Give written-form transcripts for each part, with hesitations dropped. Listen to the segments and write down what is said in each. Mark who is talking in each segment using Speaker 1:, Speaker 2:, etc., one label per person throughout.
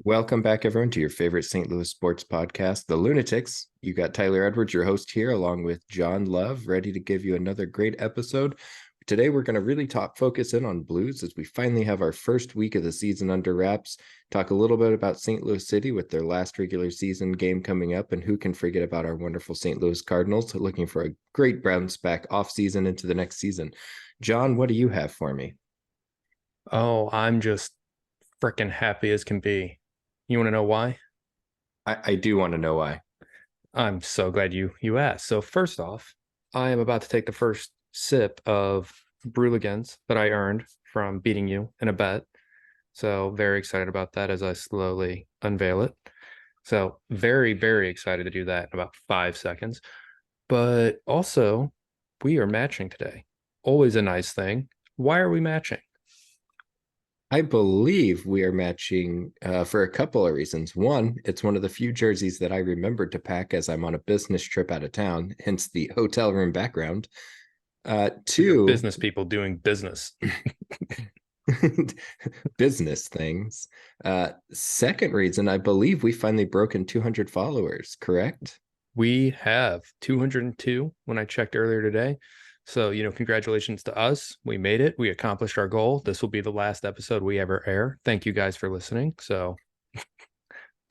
Speaker 1: Welcome back, everyone, to your favorite St. Louis sports podcast, The Lunatics. You got Tyler Edwards, your host here, along with John Love, ready to give you another great episode. Today, we're going to really focus in on Blues as we finally have our first week of the season under wraps. Talk a little bit about St. Louis City with their last regular season game coming up, and who can forget about our wonderful St. Louis Cardinals looking for a great bounce back off season into the next season. John, what do you have for me?
Speaker 2: Oh, I'm just freaking happy as can be. You want to know why?
Speaker 1: I do want to know why.
Speaker 2: I'm so glad you asked. So first off, I am about to take the first sip of Brewligans that I earned from beating you in a bet. So very excited about that as I slowly unveil it. So very, very excited to do that in about 5 seconds. But also, we are matching today. Always a nice thing. Why are we matching?
Speaker 1: I believe we are matching for a couple of reasons. One, it's one of the few jerseys that I remembered to pack as I'm on a business trip out of town, hence the hotel room background.
Speaker 2: We are
Speaker 1: Two,
Speaker 2: business people doing business.
Speaker 1: business things. Second reason, I believe we finally broken 200 followers, correct?
Speaker 2: We have 202 when I checked earlier today. So, congratulations to us. We made it. We accomplished our goal. This will be the last episode we ever air. Thank you guys for listening. So,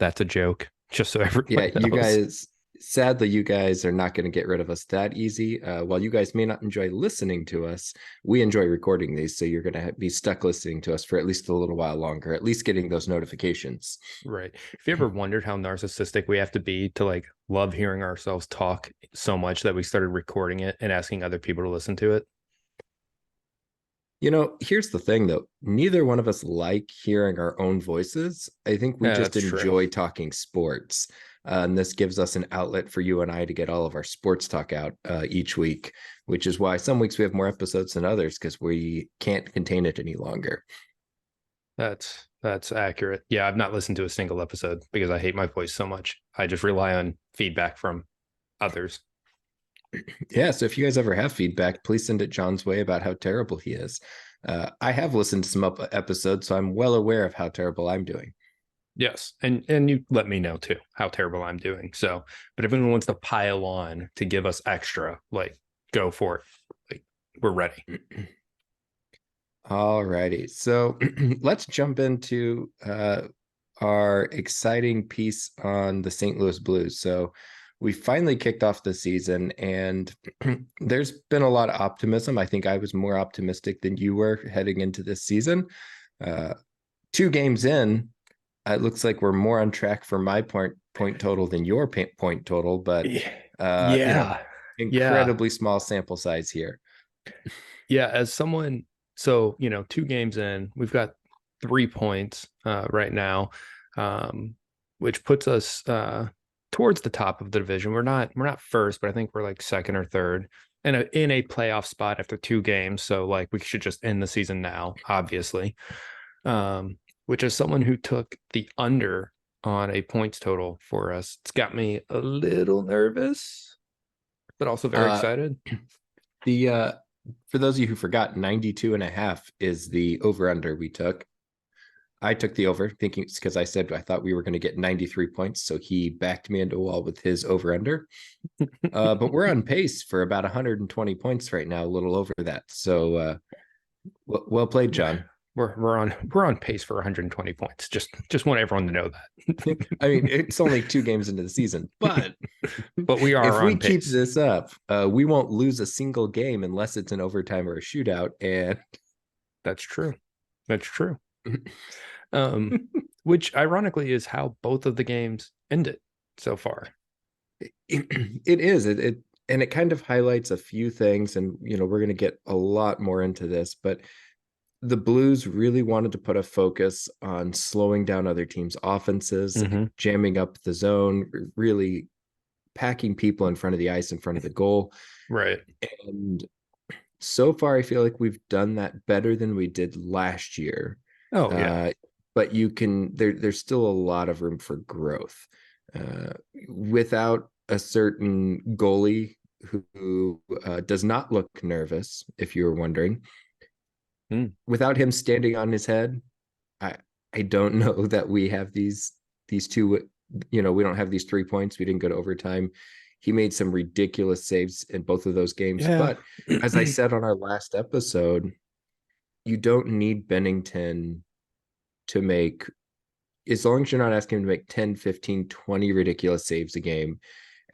Speaker 2: that's a joke, just so
Speaker 1: Yeah,
Speaker 2: everyone
Speaker 1: you
Speaker 2: knows.
Speaker 1: guys, sadly, you guys are not going to get rid of us that easy. While you guys may not enjoy listening to us, we enjoy recording these. So you're going to be stuck listening to us for at least a little while longer, at least getting those notifications.
Speaker 2: Right. If you ever wondered how narcissistic we have to be to love hearing ourselves talk so much that we started recording it and asking other people to listen to it.
Speaker 1: Here's the thing though. Neither one of us like hearing our own voices. I think we
Speaker 2: Yeah,
Speaker 1: just
Speaker 2: that's true.
Speaker 1: enjoy talking sports. And this gives us an outlet for you and I to get all of our sports talk out each week, which is why some weeks we have more episodes than others because we can't contain it any longer.
Speaker 2: That's accurate. Yeah, I've not listened to a single episode because I hate my voice so much. I just rely on feedback from others.
Speaker 1: Yeah, so if you guys ever have feedback, please send it John's way about how terrible he is. I have listened to some episodes, so I'm well aware of how terrible I'm doing.
Speaker 2: Yes, and you let me know too how terrible I'm doing. So, but if anyone wants to pile on to give us extra, go for it. We're ready.
Speaker 1: All righty. So let's jump into our exciting piece on the St. Louis Blues. So we finally kicked off the season, and there's been a lot of optimism. I think I was more optimistic than you were heading into this season. 2 games in, it looks like we're more on track for my point total than your point total, but uh, you know,
Speaker 2: Yeah, yeah,
Speaker 1: incredibly small sample size here.
Speaker 2: yeah. As someone, so 2 games in, we've got 3 points right now, um, which puts us towards the top of the division. We're not first, but I think we're like second or third in a playoff spot after 2 games. So we should just end the season now, obviously. Which is someone who took the under on a points total for us. It's got me a little nervous, but also very
Speaker 1: Uh,
Speaker 2: excited.
Speaker 1: the For those of you who forgot, 92.5 is the over under we took. I took the over thinking it's because I said I thought we were going to get 93 points. So he backed me into a wall with his over under. But we're on pace for about 120 points right now, a little over that. So well played, John.
Speaker 2: We're on pace for 120 points. Just want everyone to know that.
Speaker 1: I mean, it's only 2 games into the season, but
Speaker 2: But we
Speaker 1: if
Speaker 2: are
Speaker 1: we
Speaker 2: on
Speaker 1: keep
Speaker 2: pace.
Speaker 1: this up, we won't lose a single game unless it's an overtime or a shootout. And
Speaker 2: That's true. That's true. Which ironically is how both of the games ended so far.
Speaker 1: it is and it kind of highlights a few things, and we're going to get a lot more into this, but the Blues really wanted to put a focus on slowing down other teams' offenses,
Speaker 2: Mm-hmm.
Speaker 1: jamming up the zone, really packing people in front of the ice, in front of the goal.
Speaker 2: Right.
Speaker 1: And so far, I feel like we've done that better than we did last year.
Speaker 2: Oh yeah.
Speaker 1: Uh, but there's still a lot of room for growth. Without a certain goalie who does not look nervous, if you were wondering,
Speaker 2: Mm.
Speaker 1: without him standing on his head, I I don't know that we have these two, we don't have these 3 points. We didn't go to overtime. He made some ridiculous saves in both of those games.
Speaker 2: Yeah.
Speaker 1: But as I said on our last episode, you don't need Bennington to make, as long as you're not asking him to make 10, 15, 20 ridiculous saves a game,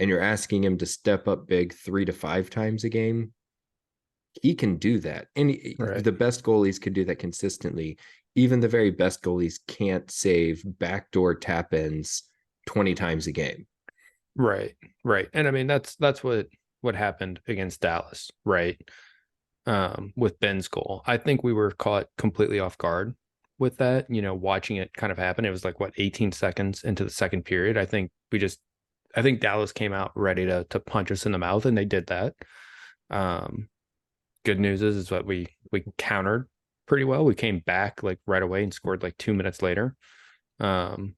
Speaker 1: and you're asking him to step up big 3 to 5 times a game, he can do that. And
Speaker 2: Right.
Speaker 1: the best goalies can do that consistently. Even the very best goalies can't save backdoor tap ins 20 times a game.
Speaker 2: Right. Right. And I mean that's what happened against Dallas, right? With Ben's goal. I think we were caught completely off guard with that, watching it kind of happen. It was like what, 18 seconds into the second period. I think Dallas came out ready to punch us in the mouth, and they did that. Um, Good news is what we countered pretty well. We came back like right away and scored like 2 minutes later. Um,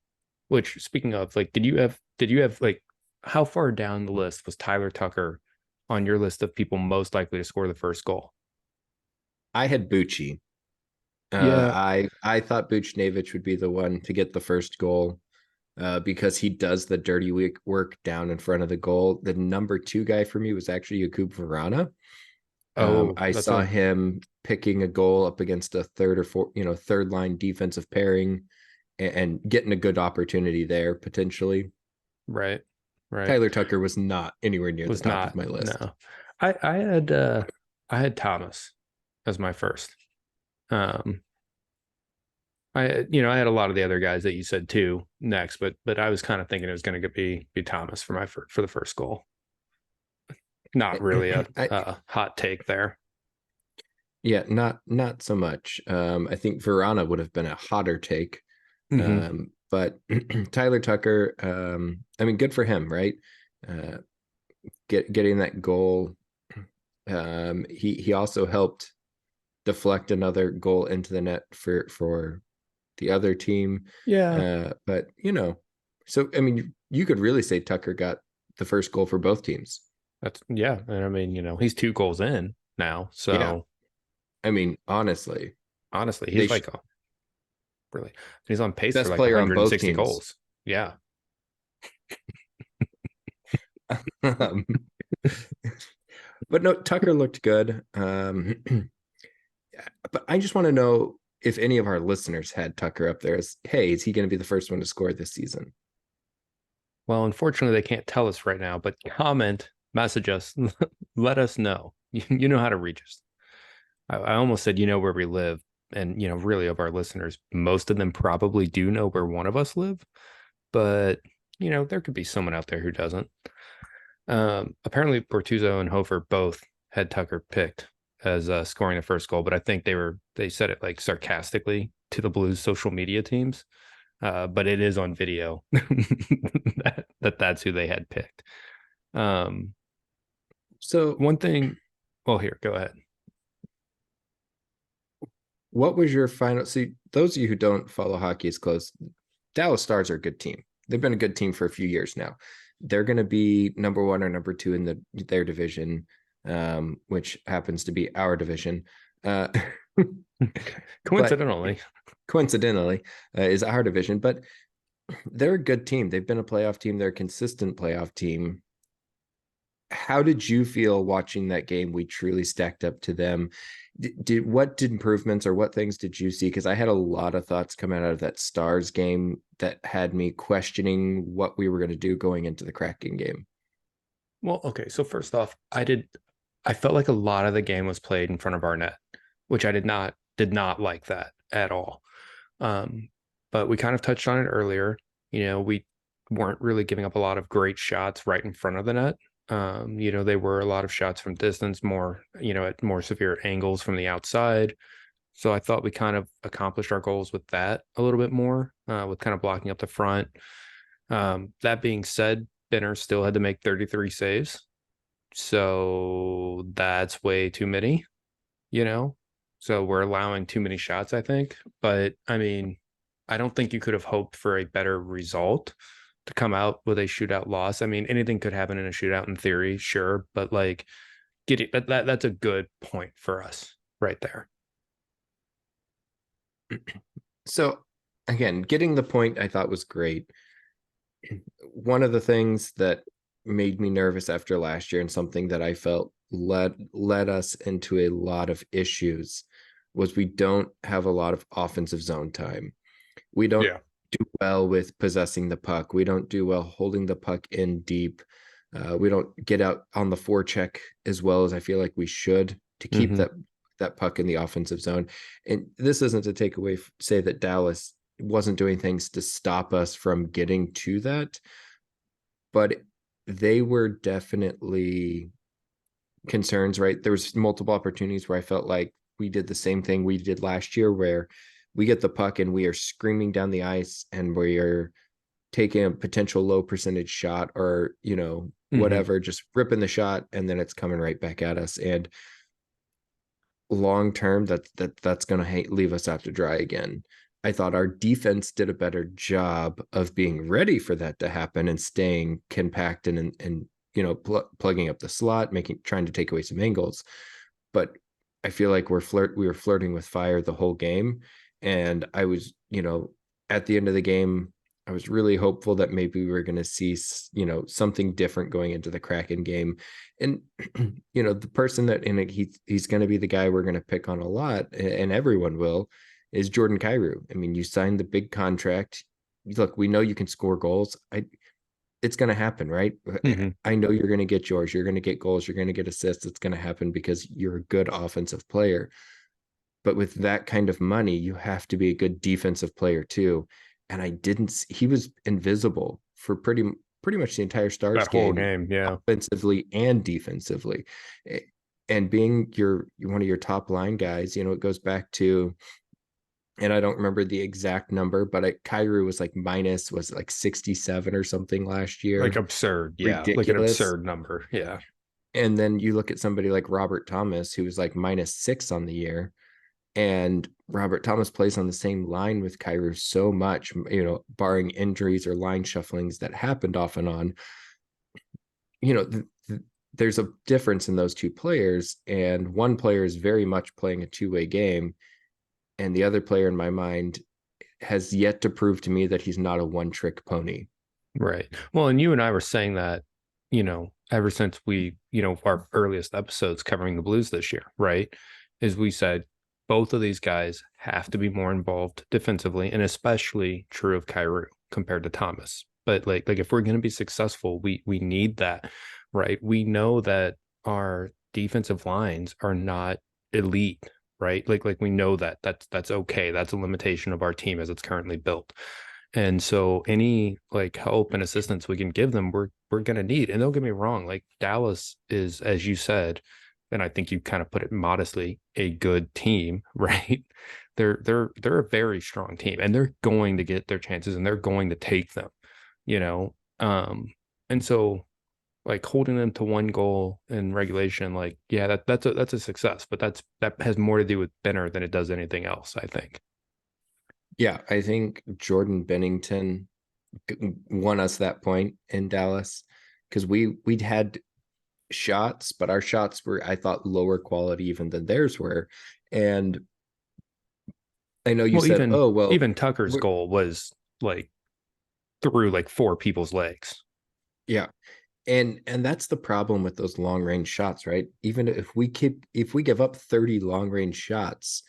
Speaker 2: which, speaking of, like, did you have like, how far down the list was Tyler Tucker on your list of people most likely to score the first goal?
Speaker 1: I had Bucci.
Speaker 2: Yeah.
Speaker 1: I thought Buchnevich would be the one to get the first goal, because he does the dirty work down in front of the goal. The number two guy for me was actually Jakub Verana.
Speaker 2: Oh,
Speaker 1: I
Speaker 2: that's
Speaker 1: saw
Speaker 2: a
Speaker 1: him picking a goal up against a third or fourth, third line defensive pairing, and getting a good opportunity there potentially.
Speaker 2: right. Right.
Speaker 1: Tyler Tucker was not anywhere near the
Speaker 2: Was
Speaker 1: top of
Speaker 2: not.
Speaker 1: my list.
Speaker 2: No. I had Thomas as my first. Um I had a lot of the other guys that you said too next, but I was kind of thinking it was going to be Thomas for for the first goal. Not really
Speaker 1: I,
Speaker 2: a hot take there.
Speaker 1: yeah, not so much. I think Verana would have been a hotter take.
Speaker 2: Hmm.
Speaker 1: But Tyler Tucker, I mean, good for him, right? Uh, getting that goal. He also helped deflect another goal into the net for the other team.
Speaker 2: Yeah,
Speaker 1: But so I mean, you could really say Tucker got the first goal for both teams.
Speaker 2: yeah. And I mean, he's 2 goals in now,
Speaker 1: Yeah,
Speaker 2: so
Speaker 1: I mean, honestly,
Speaker 2: honestly,
Speaker 1: they
Speaker 2: really he's on pace for
Speaker 1: best
Speaker 2: like
Speaker 1: player on both
Speaker 2: 160
Speaker 1: teams.
Speaker 2: goals. Yeah.
Speaker 1: um, but no, Tucker looked good. But I just want to know if any of our listeners had Tucker up there as, hey, is he going to be the first one to score this season?
Speaker 2: Well, unfortunately, they can't tell us right now, but comment, message us, let us know. You know how to reach us. I almost said, where we live. And, really, of our listeners, most of them probably do know where one of us live. But, there could be someone out there who doesn't. Apparently, Bortuzzo and Hofer both had Tucker picked as scoring the first goal, but I think they said it like sarcastically to the Blues social media teams. But it is on video that's who they had picked. Um,
Speaker 1: So,
Speaker 2: One thing. Well, here, go ahead.
Speaker 1: what was your final? See, those of you who don't follow hockey as close, Dallas Stars are a good team. They've been a good team for a few years now. They're going to be number one or number two in their division, which happens to be our division. Uh, but
Speaker 2: Coincidentally,
Speaker 1: coincidentally, is our division. But they're a good team. They've been a playoff team. They're a consistent playoff team. How did you feel watching that game? We truly stacked up to them. What did improvements or what things did you see? Because I had a lot of thoughts coming out of that Stars game that had me questioning what we were going to do going into the Kraken game.
Speaker 2: well, okay. So first off, I felt like a lot of the game was played in front of our net, which I did not like that at all. Um, but we kind of touched on it earlier. We weren't really giving up a lot of great shots right in front of the net. They were a lot of shots from distance, more, at more severe angles from the outside. So I thought we kind of accomplished our goals with that a little bit more, with kind of blocking up the front. That being said, Benner still had to make 33 saves. So that's way too many, you know? So we're allowing too many shots, I think. But I mean, I don't think you could have hoped for a better result to come out with a shootout loss. I mean, anything could happen in a shootout in theory, sure, but like getting that's a good point for us right there.
Speaker 1: So again, getting the point I thought was great. One of the things that made me nervous after last year and something that I felt led us into a lot of issues was we don't have a lot of offensive zone time. We don't
Speaker 2: Yeah.
Speaker 1: do well with possessing the puck. We don't do well holding the puck in deep. We don't get out on the forecheck as well as I feel like we should to keep
Speaker 2: Hmm.
Speaker 1: that puck in the offensive zone. And this isn't to take away, say that Dallas wasn't doing things to stop us from getting to that, but they were definitely concerns, right? There was multiple opportunities where I felt like we did the same thing we did last year, where we get the puck and we are screaming down the ice and we are taking a potential low percentage shot or,
Speaker 2: Hmm.
Speaker 1: whatever, just ripping the shot and then it's coming right back at us. And long term, that's going to leave us out to dry again. I thought our defense did a better job of being ready for that to happen and staying compact and plugging up the slot, trying to take away some angles. But I feel like we were flirting with fire the whole game, and I was, at the end of the game, I was really hopeful that maybe we were going to see, something different going into the Kraken game. And, the person that in it, he's going to be the guy we're going to pick on a lot, and everyone will, is Jordan Kyrou. I mean, you signed the big contract. Look, we know you can score goals. It's going to happen, right?
Speaker 2: Hmm.
Speaker 1: I know you're going to get yours. You're going to get goals. You're going to get assists. It's going to happen because you're a good offensive player. But with that kind of money, you have to be a good defensive player too. And I didn't. He was invisible for pretty much the entire Stars
Speaker 2: That whole
Speaker 1: game,
Speaker 2: game. Yeah.
Speaker 1: offensively and defensively. And being your one of your top line guys, it goes back to, and I don't remember the exact number, but Kyrou was like 67 or something last
Speaker 2: Like
Speaker 1: year.
Speaker 2: absurd. Yeah. Like an
Speaker 1: Ridiculous.
Speaker 2: absurd number. Yeah.
Speaker 1: And then you look at somebody like Robert Thomas, who was like -6 on the year. And Robert Thomas plays on the same line with Kyrou so much, barring injuries or line shufflings that happened off and on. You know, there's a difference in those two players. And one player is very much playing a two-way game. And the other player, in my mind, has yet to prove to me that he's not a one-trick pony.
Speaker 2: Right. Well, and you and I were saying that, ever since our earliest episodes covering the Blues this year, right? Is we said both of these guys have to be more involved defensively, and especially true of Kyrou compared to Thomas. But like if we're going to be successful, we need that, right? We know that our defensive lines are not elite, right? Like we know that that's okay. That's a limitation of our team as it's currently built. And so any like help and assistance we can give them, we're gonna need. And don't get me wrong, like Dallas is, as you said, and I think you kind of put it modestly, a good team, right? They're a very strong team, and they're going to get their chances and they're going to take them, you know. And so like holding them to one goal in regulation, like yeah, that's a success, but that has more to do with Benner than it does anything else, I think.
Speaker 1: Yeah, I think Jordan Bennington won us that point in Dallas because we'd had shots, but our shots were, I thought, lower quality even than theirs were. And I know you
Speaker 2: Well,
Speaker 1: said,
Speaker 2: even
Speaker 1: oh, well,
Speaker 2: even Tucker's goal was like through like four people's legs.
Speaker 1: yeah. And that's the problem with those long range shots, right? Even if we give up 30 long range shots,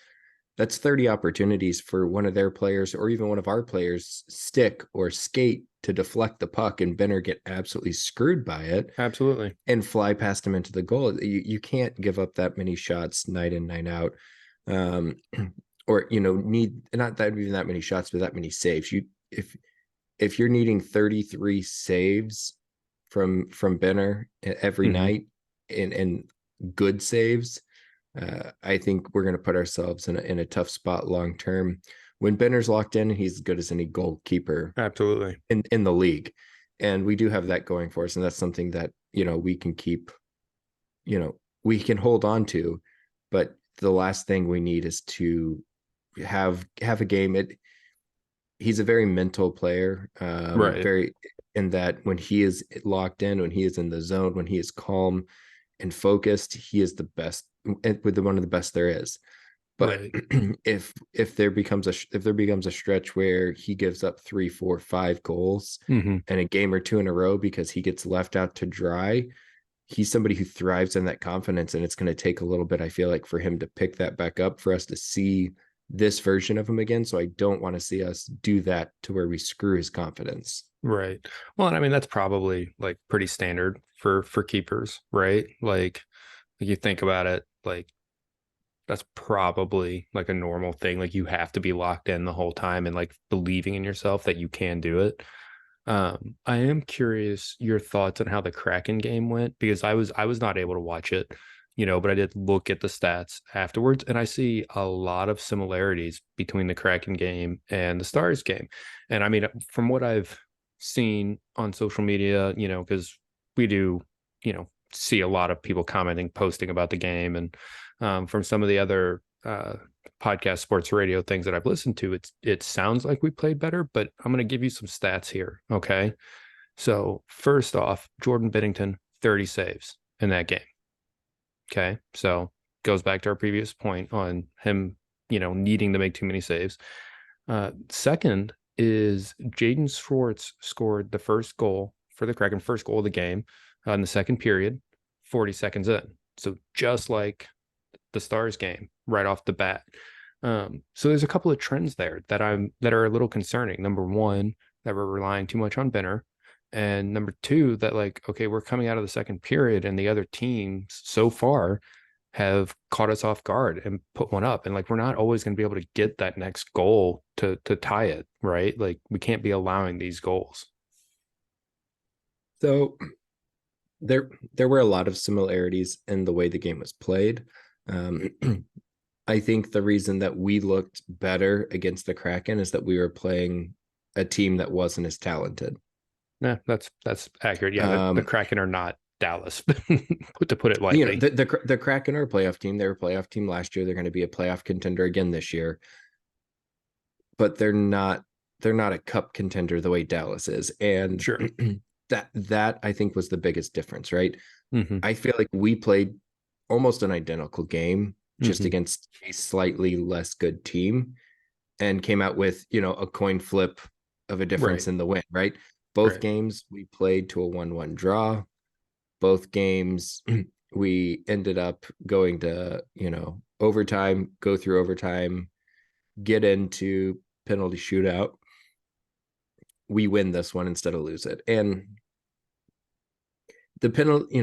Speaker 1: that's 30 opportunities for one of their players or even one of our players stick or skate to deflect the puck and Benner get absolutely screwed by it
Speaker 2: Absolutely.
Speaker 1: and fly past him into the goal. You can't give up that many shots night in, night out. Um, or need not that even that many shots, but that many saves. If you're needing 33 saves from Benner every
Speaker 2: Hmm.
Speaker 1: night and good saves, I think we're going to put ourselves in a tough spot long term. When Benner's locked in, he's as good as any goalkeeper
Speaker 2: Absolutely.
Speaker 1: in the league, and we do have that going for us, and that's something that we can keep, we can hold on to. But the last thing we need is to have a game. He's a very mental player,
Speaker 2: Right.
Speaker 1: very in that when he is locked in, when he is in the zone, when he is calm and focused, he is the best with one of the best there is. But
Speaker 2: Right.
Speaker 1: if there becomes a stretch where he gives up 3, 4, 5 goals
Speaker 2: Hmm.
Speaker 1: and a game or two in a row because he gets left out to dry, he's somebody who thrives in that confidence, and it's going to take a little bit, I feel like, for him to pick that back up for us to see this version of him again. So I don't want to see us do that to where we screw his confidence.
Speaker 2: Right. Well, and I mean that's probably like pretty standard for keepers, right? Like you think about it, like that's probably like a normal thing. Like you have to be locked in the whole time and like believing in yourself that you can do it. I am curious your thoughts on how the Kraken game went because I was not able to watch it, but I did look at the stats afterwards and I see a lot of similarities between the Kraken game and the Stars game. And I mean, from what I've seen on social media, because we do, see a lot of people commenting, posting about the game, and from some of the other podcast, sports radio things that I've listened to, it sounds like we played better, but I'm going to give you some stats here. Okay. So first off, Jordan Binnington, 30 saves in that game. Okay. So goes back to our previous point on him, needing to make too many saves. Second is Jaden Schwartz scored the first goal for the Kraken, first goal of the game in the second period, 40 seconds in. So just like the Stars game right off the bat. So there's a couple of trends there that are a little concerning. Number one, that we're relying too much on Benner. And number two, that like, okay, we're coming out of the second period and the other teams so far have caught us off guard and put one up. And like we're not always going to be able to get that next goal to tie it, right? Like we can't be allowing these goals.
Speaker 1: So there were a lot of similarities in the way the game was played. Um, I think the reason that we looked better against the Kraken is that we were playing a team that wasn't as talented.
Speaker 2: Yeah, that's accurate. Yeah, the
Speaker 1: Um,
Speaker 2: Kraken are not Dallas, to put it
Speaker 1: you know,
Speaker 2: lightly.
Speaker 1: the Kraken are a playoff team. They were a playoff team last year. They're going to be a playoff contender again this year, but they're not a cup contender the way Dallas is. And
Speaker 2: Sure.
Speaker 1: that I think was the biggest difference, right?
Speaker 2: Hmm.
Speaker 1: I feel like we played almost an identical game just
Speaker 2: Hmm.
Speaker 1: against a slightly less good team and came out with, a coin flip of a difference
Speaker 2: Right.
Speaker 1: in the win, right? Both
Speaker 2: Right.
Speaker 1: games we played to a 1-1 draw. Both games we ended up going to, overtime, go through overtime, get into penalty shootout. We win this one instead of lose it. And the penalty,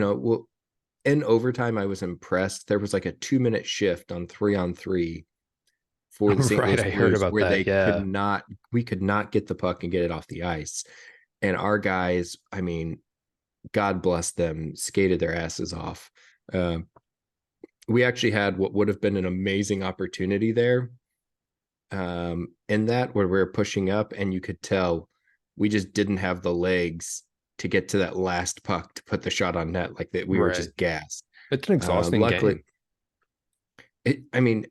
Speaker 1: in overtime, I was impressed. There was like a 2-minute shift on 3-on-3 for the St.
Speaker 2: Right.
Speaker 1: Louis
Speaker 2: I heard
Speaker 1: Blues
Speaker 2: about
Speaker 1: where
Speaker 2: that. Yeah.
Speaker 1: we could not get the puck and get it off the ice. And our guys, I mean, God bless them, skated their asses off. Uh, we actually had what would have been an amazing opportunity there, in that where we were pushing up, and you could tell we just didn't have the legs to get to that last puck to put the shot on net. Like that, we were
Speaker 2: Right.
Speaker 1: just gassed.
Speaker 2: It's an exhausting
Speaker 1: Luckily,
Speaker 2: game.
Speaker 1: I mean,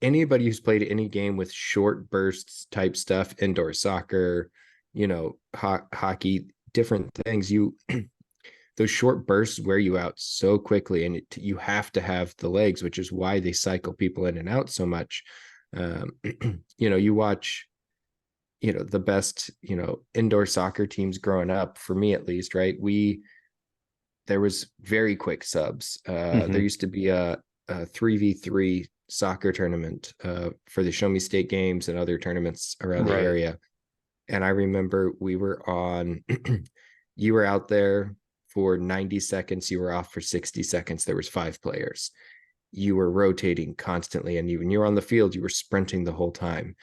Speaker 1: anybody who's played any game with short bursts type stuff, indoor soccer, hockey, different things, those short bursts wear you out so quickly, and you have to have the legs, which is why they cycle people in and out so much. You watch, the best, indoor soccer teams growing up, for me at least, right? There was very quick subs. There
Speaker 2: Hmm.
Speaker 1: used to be a 3v3 soccer tournament for the Show Me State games and other tournaments around the
Speaker 2: Right.
Speaker 1: area. And I remember we were on, you were out there for 90 seconds, you were off for 60 seconds. There was 5 players. You were rotating constantly. And when you were on the field, you were sprinting the whole time.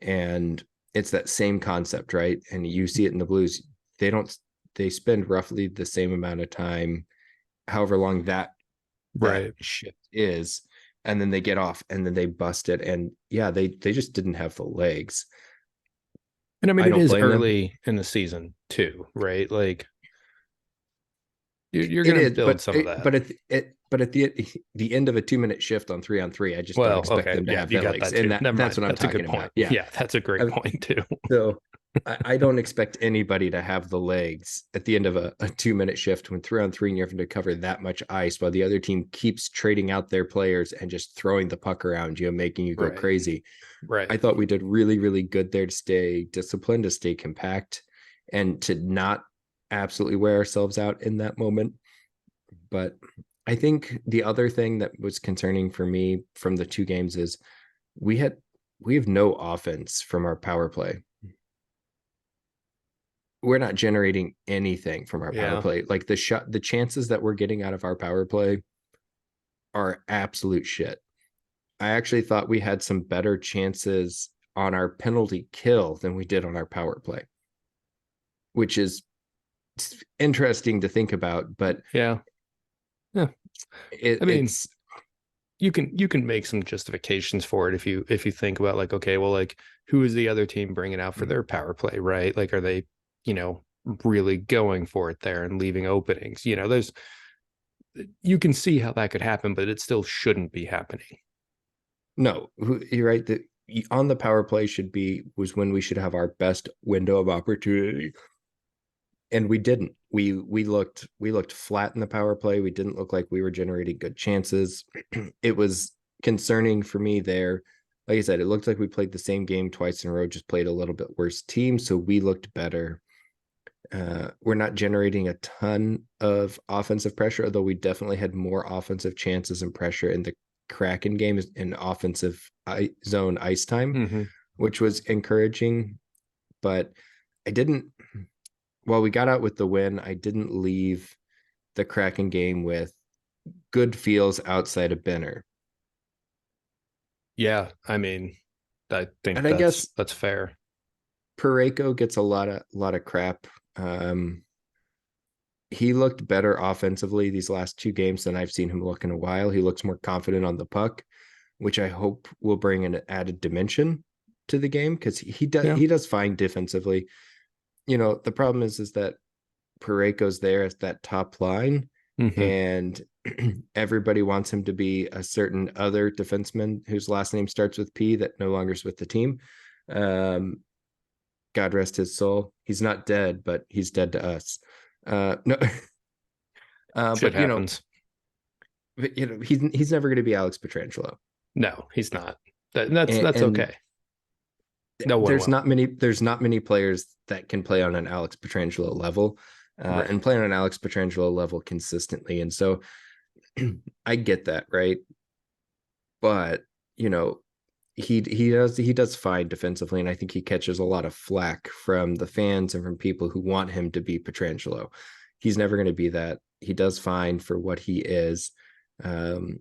Speaker 1: And it's that same concept, right? And you see it in the Blues. They spend roughly the same amount of time, however long that
Speaker 2: Right.
Speaker 1: shift is, and then they get off and then they bust it. And yeah, they just didn't have the legs.
Speaker 2: And I mean,
Speaker 1: I
Speaker 2: it
Speaker 1: don't
Speaker 2: is
Speaker 1: blame them.
Speaker 2: early in the season too, right? Like you're
Speaker 1: It
Speaker 2: going to
Speaker 1: is,
Speaker 2: build some of that.
Speaker 1: but at the end of a 2-minute shift on 3-on-3, I just don't
Speaker 2: Well,
Speaker 1: expect
Speaker 2: okay.
Speaker 1: them to
Speaker 2: Yeah,
Speaker 1: have
Speaker 2: you
Speaker 1: the
Speaker 2: got
Speaker 1: legs.
Speaker 2: that
Speaker 1: And
Speaker 2: too.
Speaker 1: that
Speaker 2: Never
Speaker 1: that's
Speaker 2: mind.
Speaker 1: what I'm
Speaker 2: That's a
Speaker 1: talking
Speaker 2: good point.
Speaker 1: about. Yeah.
Speaker 2: Yeah, that's a great
Speaker 1: Uh,
Speaker 2: point too.
Speaker 1: So I don't expect anybody to have the legs at the end of a 2 minute shift when 3-on-3 and you're having to cover that much ice while the other team keeps trading out their players and just throwing the puck around you and making you go
Speaker 2: Right.
Speaker 1: crazy. I
Speaker 2: Right.
Speaker 1: thought we did really, really good there to stay disciplined, to stay compact, and to not absolutely wear ourselves out in that moment. But I think the other thing that was concerning for me from the two games is we had we have no offense from our power play. We're not generating anything from our power
Speaker 2: Yeah.
Speaker 1: play. Like the chances that we're getting out of our power play are absolute shit. I actually thought we had some better chances on our penalty kill than we did on our power play, which is interesting to think about, but
Speaker 2: Yeah. Yeah. I mean,
Speaker 1: it's
Speaker 2: you can make some justifications for it if you think about like, okay, well, like who is the other team bringing out for their power play, right? Like, are they, you know, really going for it there and leaving openings? There's you can see how that could happen, but it still shouldn't be happening.
Speaker 1: no, you're right that on the power play was when we should have our best window of opportunity, and we didn't. We looked flat in the power play. We didn't look like we were generating good chances. It was concerning for me there. Like I said, it looked like we played the same game twice in a row, just played a little bit worse team, so we looked better. We're not generating a ton of offensive pressure, although we definitely had more offensive chances and pressure in the Kraken game in offensive zone ice time,
Speaker 2: Mm-hmm.
Speaker 1: which was encouraging. But I didn't, while we got out with the win, I didn't leave the Kraken game with good feels outside of Benner.
Speaker 2: Yeah, I mean, I think
Speaker 1: And I
Speaker 2: that's
Speaker 1: guess
Speaker 2: that's fair.
Speaker 1: Pareko gets a lot of crap. Um, he looked better offensively these last two games than I've seen him look in a while. He looks more confident on the puck, which I hope will bring an added dimension to the game because
Speaker 2: Yeah.
Speaker 1: he does fine defensively. The problem is that Pareko's there as that top line,
Speaker 2: Mm-hmm.
Speaker 1: and everybody wants him to be a certain other defenseman whose last name starts with P that no longer is with the team. Um, God rest his soul. He's not dead, but he's dead to us. No,
Speaker 2: Shit
Speaker 1: but
Speaker 2: happens.
Speaker 1: he's never going to be Alex Petrangelo,
Speaker 2: No, he's not. That's
Speaker 1: and
Speaker 2: okay. No one
Speaker 1: there's
Speaker 2: will.
Speaker 1: not many there's not many players that can play on an Alex Petrangelo level, and
Speaker 2: Right.
Speaker 1: play on an Alex Petrangelo level consistently. And so I get that, right? But you know, he does fine defensively, and I think he catches a lot of flack from the fans and from people who want him to be Petrangelo. He's never going to be that. He does fine for what he is, um,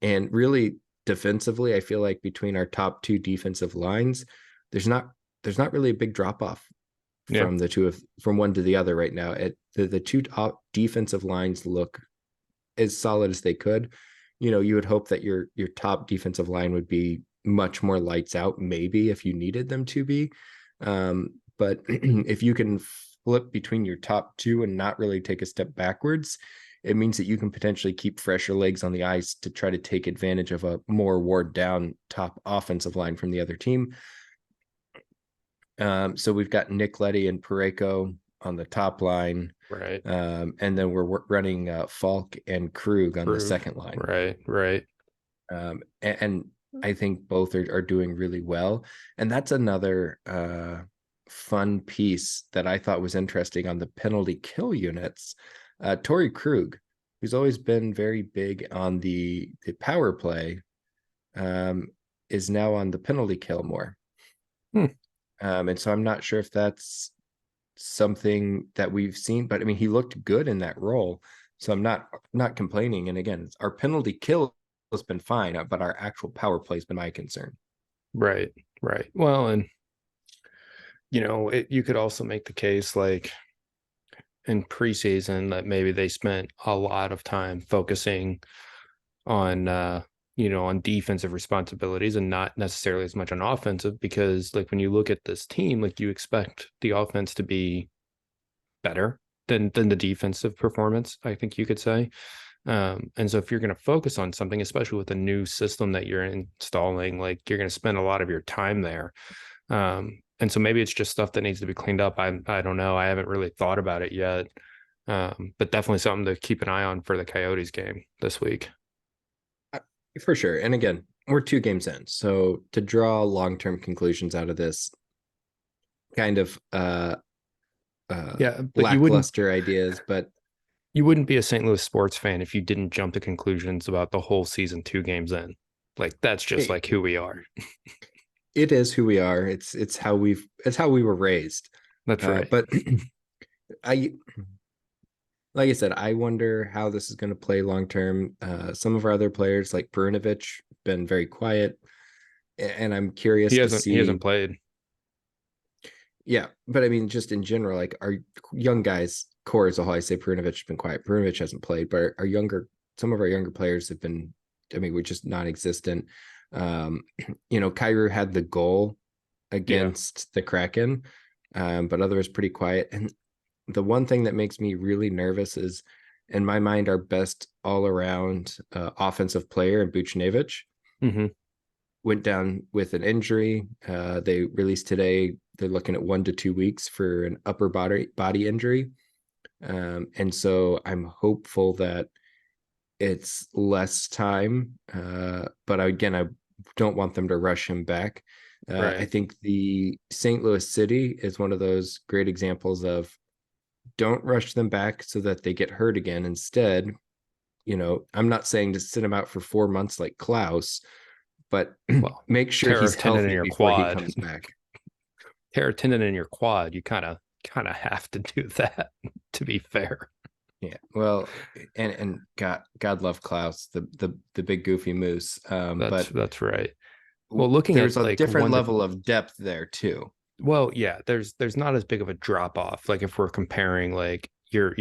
Speaker 1: and really defensively, I feel like between our top two defensive lines, there's not there's not really a big drop off
Speaker 2: Yeah.
Speaker 1: from one to the other right now. The two top defensive lines look as solid as they could. You would hope that your top defensive line would be much more lights out, maybe if you needed them to be. But if you can flip between your top two and not really take a step backwards, it means that you can potentially keep fresher legs on the ice to try to take advantage of a more ward down top offensive line from the other team. So we've got Nick Leddy and Pareko on the top line.
Speaker 2: Right.
Speaker 1: And then we're running Falk and Krug on the
Speaker 2: Krug.
Speaker 1: second line.
Speaker 2: Right. Right.
Speaker 1: And I think both are doing really well. And that's another fun piece that I thought was interesting on the penalty kill units. Torrey Krug, who's always been very big on the power play, is now on the penalty kill more.
Speaker 2: Hmm.
Speaker 1: And so I'm not sure if that's something that we've seen, but I mean, he looked good in that role. So I'm not complaining. And again, our penalty kill has been fine, but our actual power play has been my concern.
Speaker 2: Right. Right. Well, and you could also make the case like in preseason that maybe they spent a lot of time focusing on on defensive responsibilities and not necessarily as much on offensive, because like when you look at this team, like you expect the offense to be better than the defensive performance, I think you could say. And so if you're going to focus on something, especially with a new system that you're installing, like you're going to spend a lot of your time there. And so maybe it's just stuff that needs to be cleaned up. I don't know. I haven't really thought about it yet. But definitely something to keep an eye on for the Coyotes game this week.
Speaker 1: For sure. And again, we're 2 games in. So to draw long-term conclusions out of this kind of
Speaker 2: Yeah, but
Speaker 1: lackluster ideas, but
Speaker 2: you wouldn't be a St. Louis sports fan if you didn't jump to conclusions about the whole season 2 games in. Like that's just like who we are.
Speaker 1: it is who we are. It's how we were raised.
Speaker 2: That's right.
Speaker 1: But I like I said, I wonder how this is going to play long term. Some of our other players, like Perunovic, been very quiet, and I'm curious to
Speaker 2: He
Speaker 1: see.
Speaker 2: hasn't played.
Speaker 1: Yeah, but I mean, just in general, like our young guys, core as a whole, I say Perunovic has been quiet. Perunovic hasn't played, but some of our younger players have been. I mean, we're just non-existent. Um, Kyrou had the goal against the Kraken, but otherwise pretty quiet. And the one thing that makes me really nervous is, in my mind, our best all-around offensive player, Buchnevich,
Speaker 2: Mm-hmm.
Speaker 1: went down with an injury. They released today. They're looking at 1 to 2 weeks for an upper body injury, and so I'm hopeful that it's less time. But again, I don't want them to rush him back. I
Speaker 2: Right.
Speaker 1: think the St. Louis City is one of those great examples of don't rush them back so that they get hurt again. Instead, I'm not saying to sit him out for 4 months like Klaus, but
Speaker 2: Well,
Speaker 1: make sure
Speaker 2: tear a
Speaker 1: he's
Speaker 2: tendon in
Speaker 1: healthy
Speaker 2: your
Speaker 1: before he
Speaker 2: quad.
Speaker 1: comes back.
Speaker 2: Tear a tendon in your quad. You kind of have to do that. To be fair.
Speaker 1: Yeah. Well, and God love Klaus, the big goofy moose. But
Speaker 2: That's right. Well, looking
Speaker 1: there's
Speaker 2: at
Speaker 1: a
Speaker 2: like
Speaker 1: different
Speaker 2: one to
Speaker 1: level of depth there too.
Speaker 2: well, yeah, there's not as big of a drop off. Like if we're comparing like your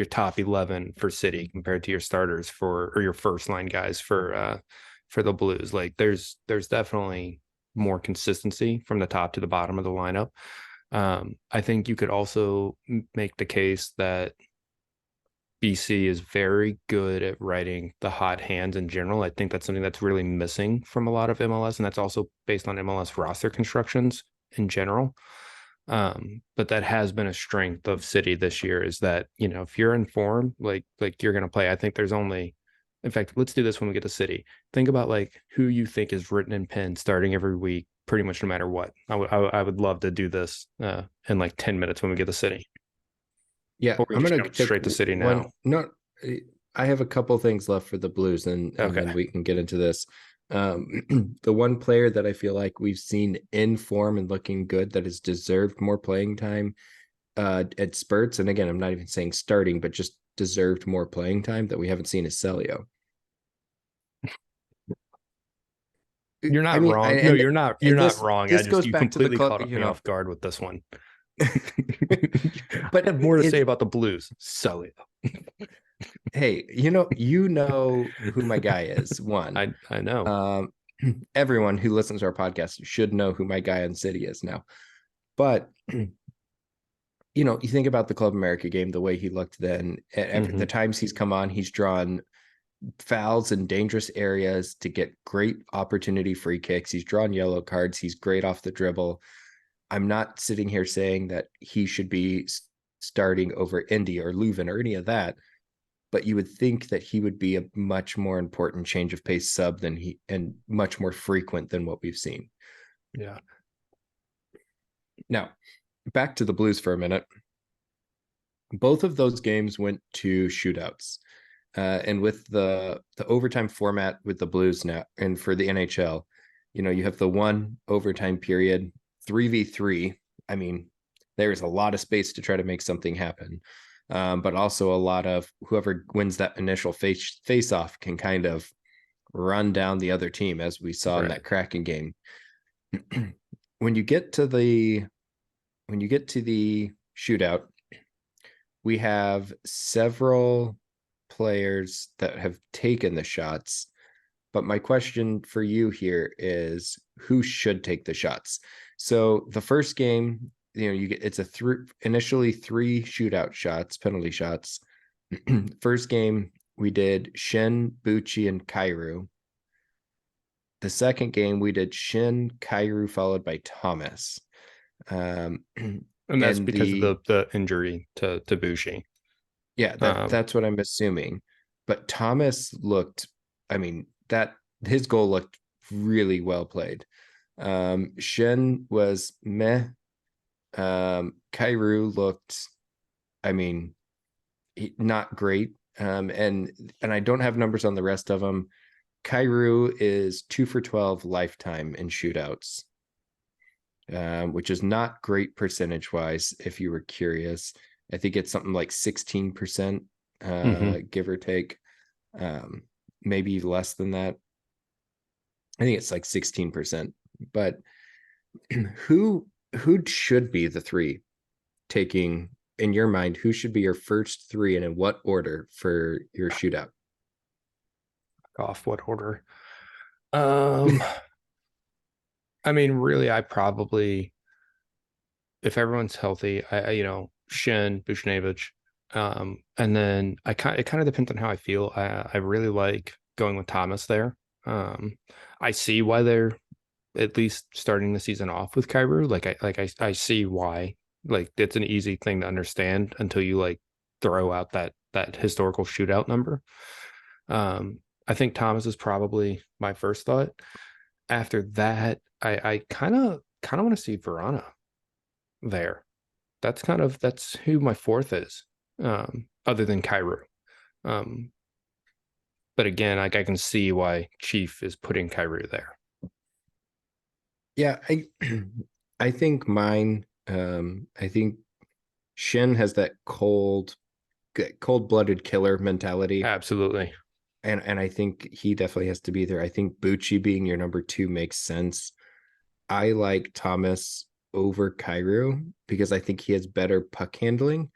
Speaker 2: top 11 for City compared to your starters for or your first line guys for the Blues. Like there's definitely more consistency from the top to the bottom of the lineup. I think you could also make the case that BC is very good at writing the hot hands in general. I think that's something that's really missing from a lot of MLS, and that's also based on MLS roster constructions in general. But that has been a strength of City this year is that, if you're in form, like you're gonna play. I think there's only in fact, let's do this when we get to City. Think about like who you think is written in pen starting every week, pretty much no matter what. I would love to do this in like 10 minutes when we get to City.
Speaker 1: Yeah,
Speaker 2: Or we
Speaker 1: I'm
Speaker 2: just
Speaker 1: gonna
Speaker 2: jump
Speaker 1: take
Speaker 2: straight to City
Speaker 1: one.
Speaker 2: now.
Speaker 1: No, I have a couple things left for the Blues, and then
Speaker 2: Okay.
Speaker 1: we can get into this. The one player that I feel like we've seen in form and looking good that has deserved more playing time at spurts, and again, I'm not even saying starting, but just deserved more playing time that we haven't seen is Celio.
Speaker 2: You're
Speaker 1: I
Speaker 2: not
Speaker 1: mean,
Speaker 2: wrong. No,
Speaker 1: and
Speaker 2: you're not
Speaker 1: this
Speaker 2: wrong.
Speaker 1: this goes
Speaker 2: You
Speaker 1: back to the
Speaker 2: completely
Speaker 1: club,
Speaker 2: caught me off guard with this one. I
Speaker 1: but
Speaker 2: have more to say
Speaker 1: it's
Speaker 2: about the Blues. Sully.
Speaker 1: hey, who my guy is. One,
Speaker 2: I know.
Speaker 1: um, everyone who listens to our podcast should know who my guy on City is now. But you think about the Club America game, the way he looked then. The
Speaker 2: Mm-hmm.
Speaker 1: times he's come on, he's drawn fouls in dangerous areas to get great opportunity free kicks. He's drawn yellow cards. He's great off the dribble. I'm not sitting here saying that he should be starting over Indy or Leuven or any of that, but you would think that he would be a much more important change of pace sub and much more frequent than what we've seen.
Speaker 2: Yeah.
Speaker 1: Now, back to the Blues for a minute. Both of those games went to shootouts. And with the overtime format with the Blues now and for the NHL, you have the one overtime period, 3v3. I mean, there is a lot of space to try to make something happen. But also a lot of whoever wins that initial face off can kind of run down the other team, as we saw in
Speaker 2: Right.
Speaker 1: that Kraken game. when you get to the shootout, we have several players that have taken the shots. But my question for you here is who should take the shots? So the first game, you get initially 3 shootout shots, penalty shots. First game, we did Shin, Bucci, and Kyrou. The second game, we did Shin, Kyrou, followed by Thomas.
Speaker 2: And that's
Speaker 1: And
Speaker 2: because of the injury to Bushi.
Speaker 1: yeah, that's what I'm assuming. But Thomas looked, I mean, that his goal looked really well played. Shen was meh. Kairu looked, I mean, not great. And I don't have numbers on the rest of them. Kairu is 2 for 12 lifetime in shootouts, which is not great percentage wise. If you were curious, I think it's something like 16%, give or take, maybe less than that. I think it's like 16%. But who should be the three taking in your mind? Who should be your first three, and in what order for your shootout?
Speaker 2: Off what order? Um, I mean, really, I probably, if everyone's healthy, Shen, Bushnevich, and then it kind of depends on how I feel. I really like going with Thomas there. I see why they're at least starting the season off with Kairu. I see why. Like it's an easy thing to understand until you like throw out that historical shootout number. I think Thomas is probably my first thought. After that, I kind of want to see Verana there. That's who my fourth is, other than Kairu. Um, but again, like I can see why Chief is putting Kairu there.
Speaker 1: Yeah, I think mine. I think Shen has that cold-blooded killer mentality,
Speaker 2: Absolutely.
Speaker 1: and I think he definitely has to be there. I think Bucci being your number two makes sense. I like Thomas over Kairu because I think he has better puck handling,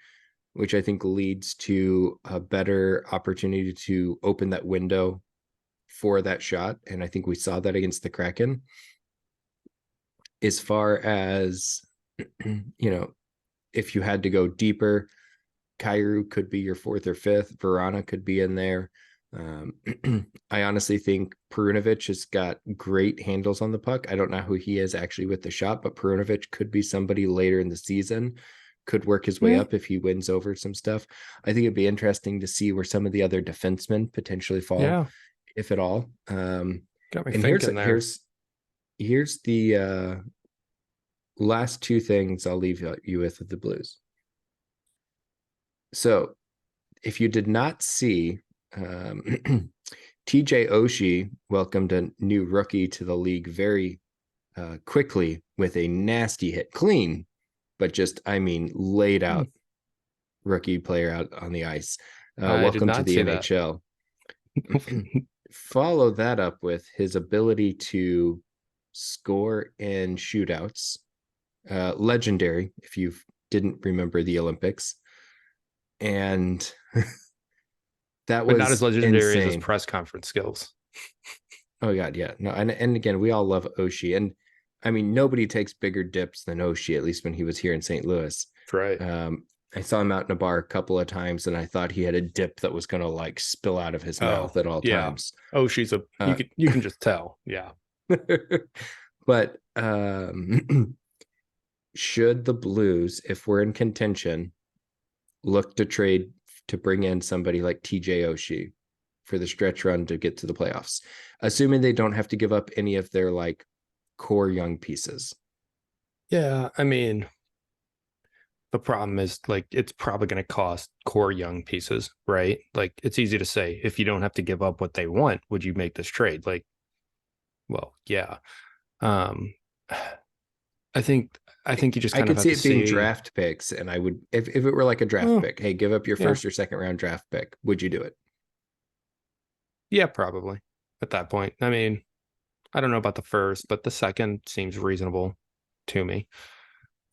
Speaker 1: which I think leads to a better opportunity to open that window for that shot. And I think we saw that against the Kraken. As far as, if you had to go deeper, Kairu could be your fourth or fifth. Verana could be in there. I honestly think Perunovic has got great handles on the puck. I don't know who he is actually with the shot, but Perunovic could be somebody later in the season, could work his way up if he wins over some stuff. I think it'd be interesting to see where some of the other defensemen potentially fall,
Speaker 2: Yeah.
Speaker 1: if at all.
Speaker 2: Got me
Speaker 1: And
Speaker 2: thinking there.
Speaker 1: here's the last two things I'll leave you with the Blues. So if you did not see, TJ Oshie welcomed a new rookie to the league very quickly with a nasty hit, clean, but just, I mean, laid out rookie player out on the ice.
Speaker 2: I did
Speaker 1: Welcome to
Speaker 2: not
Speaker 1: the
Speaker 2: see that.
Speaker 1: NHL. Follow that up with his ability to score in shootouts. Legendary, if you didn't remember the Olympics. And that
Speaker 2: But not as
Speaker 1: was
Speaker 2: legendary as his
Speaker 1: insane.
Speaker 2: press conference skills.
Speaker 1: Oh God, yeah. No, and again, we all love Oshie. And I mean, nobody takes bigger dips than Oshie, at least when he was here in St. Louis.
Speaker 2: That's right.
Speaker 1: I saw him out in a bar a couple of times, and I thought he had a dip that was gonna like spill out of his mouth at all times.
Speaker 2: Oh, she's a you can just tell. Yeah.
Speaker 1: But should the Blues, if we're in contention, look to trade to bring in somebody like TJ Oshie for the stretch run to get to the playoffs, assuming they don't have to give up any of their like core young pieces?
Speaker 2: Yeah, I mean, the problem is like it's probably going to cost core young pieces, right? Like it's easy to say if you don't have to give up what they want, would you make this trade? Like, well, yeah. Um, I think you just
Speaker 1: I
Speaker 2: kind of
Speaker 1: could
Speaker 2: have
Speaker 1: see
Speaker 2: to
Speaker 1: it being
Speaker 2: see.
Speaker 1: draft picks, and I would, if it were like a draft pick, hey, give up your
Speaker 2: Yeah,
Speaker 1: first or second round draft pick, would you do it?
Speaker 2: yeah, probably at that point. I mean, I don't know about the first, but the second seems reasonable to me.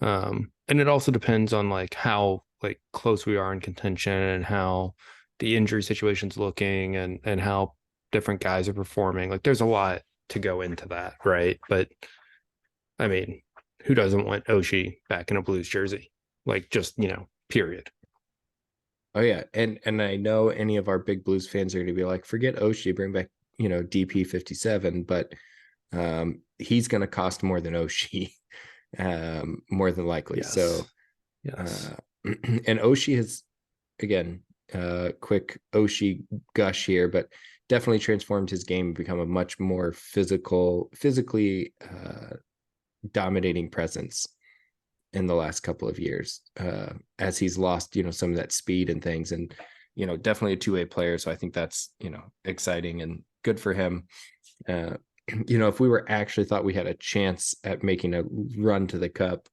Speaker 2: And it also depends on like how like close we are in contention and how the injury situation's looking and how different guys are performing. Like there's a lot to go into that, right? But I mean, who doesn't want Oshie back in a Blues jersey? Like just, period.
Speaker 1: Oh yeah, and I know any of our big Blues fans are going to be like, forget Oshie, bring back DP 57, but he's going to cost more than Oshie. more than likely. So,
Speaker 2: Yes. Yes.
Speaker 1: and Oshie has, again, quick Oshie gush here, but definitely transformed his game and become a much more physically dominating presence in the last couple of years, as he's lost, some of that speed and things. And, definitely a two-way player. So I think that's, exciting and good for him. Uh, if we were actually thought we had a chance at making a run to the cup,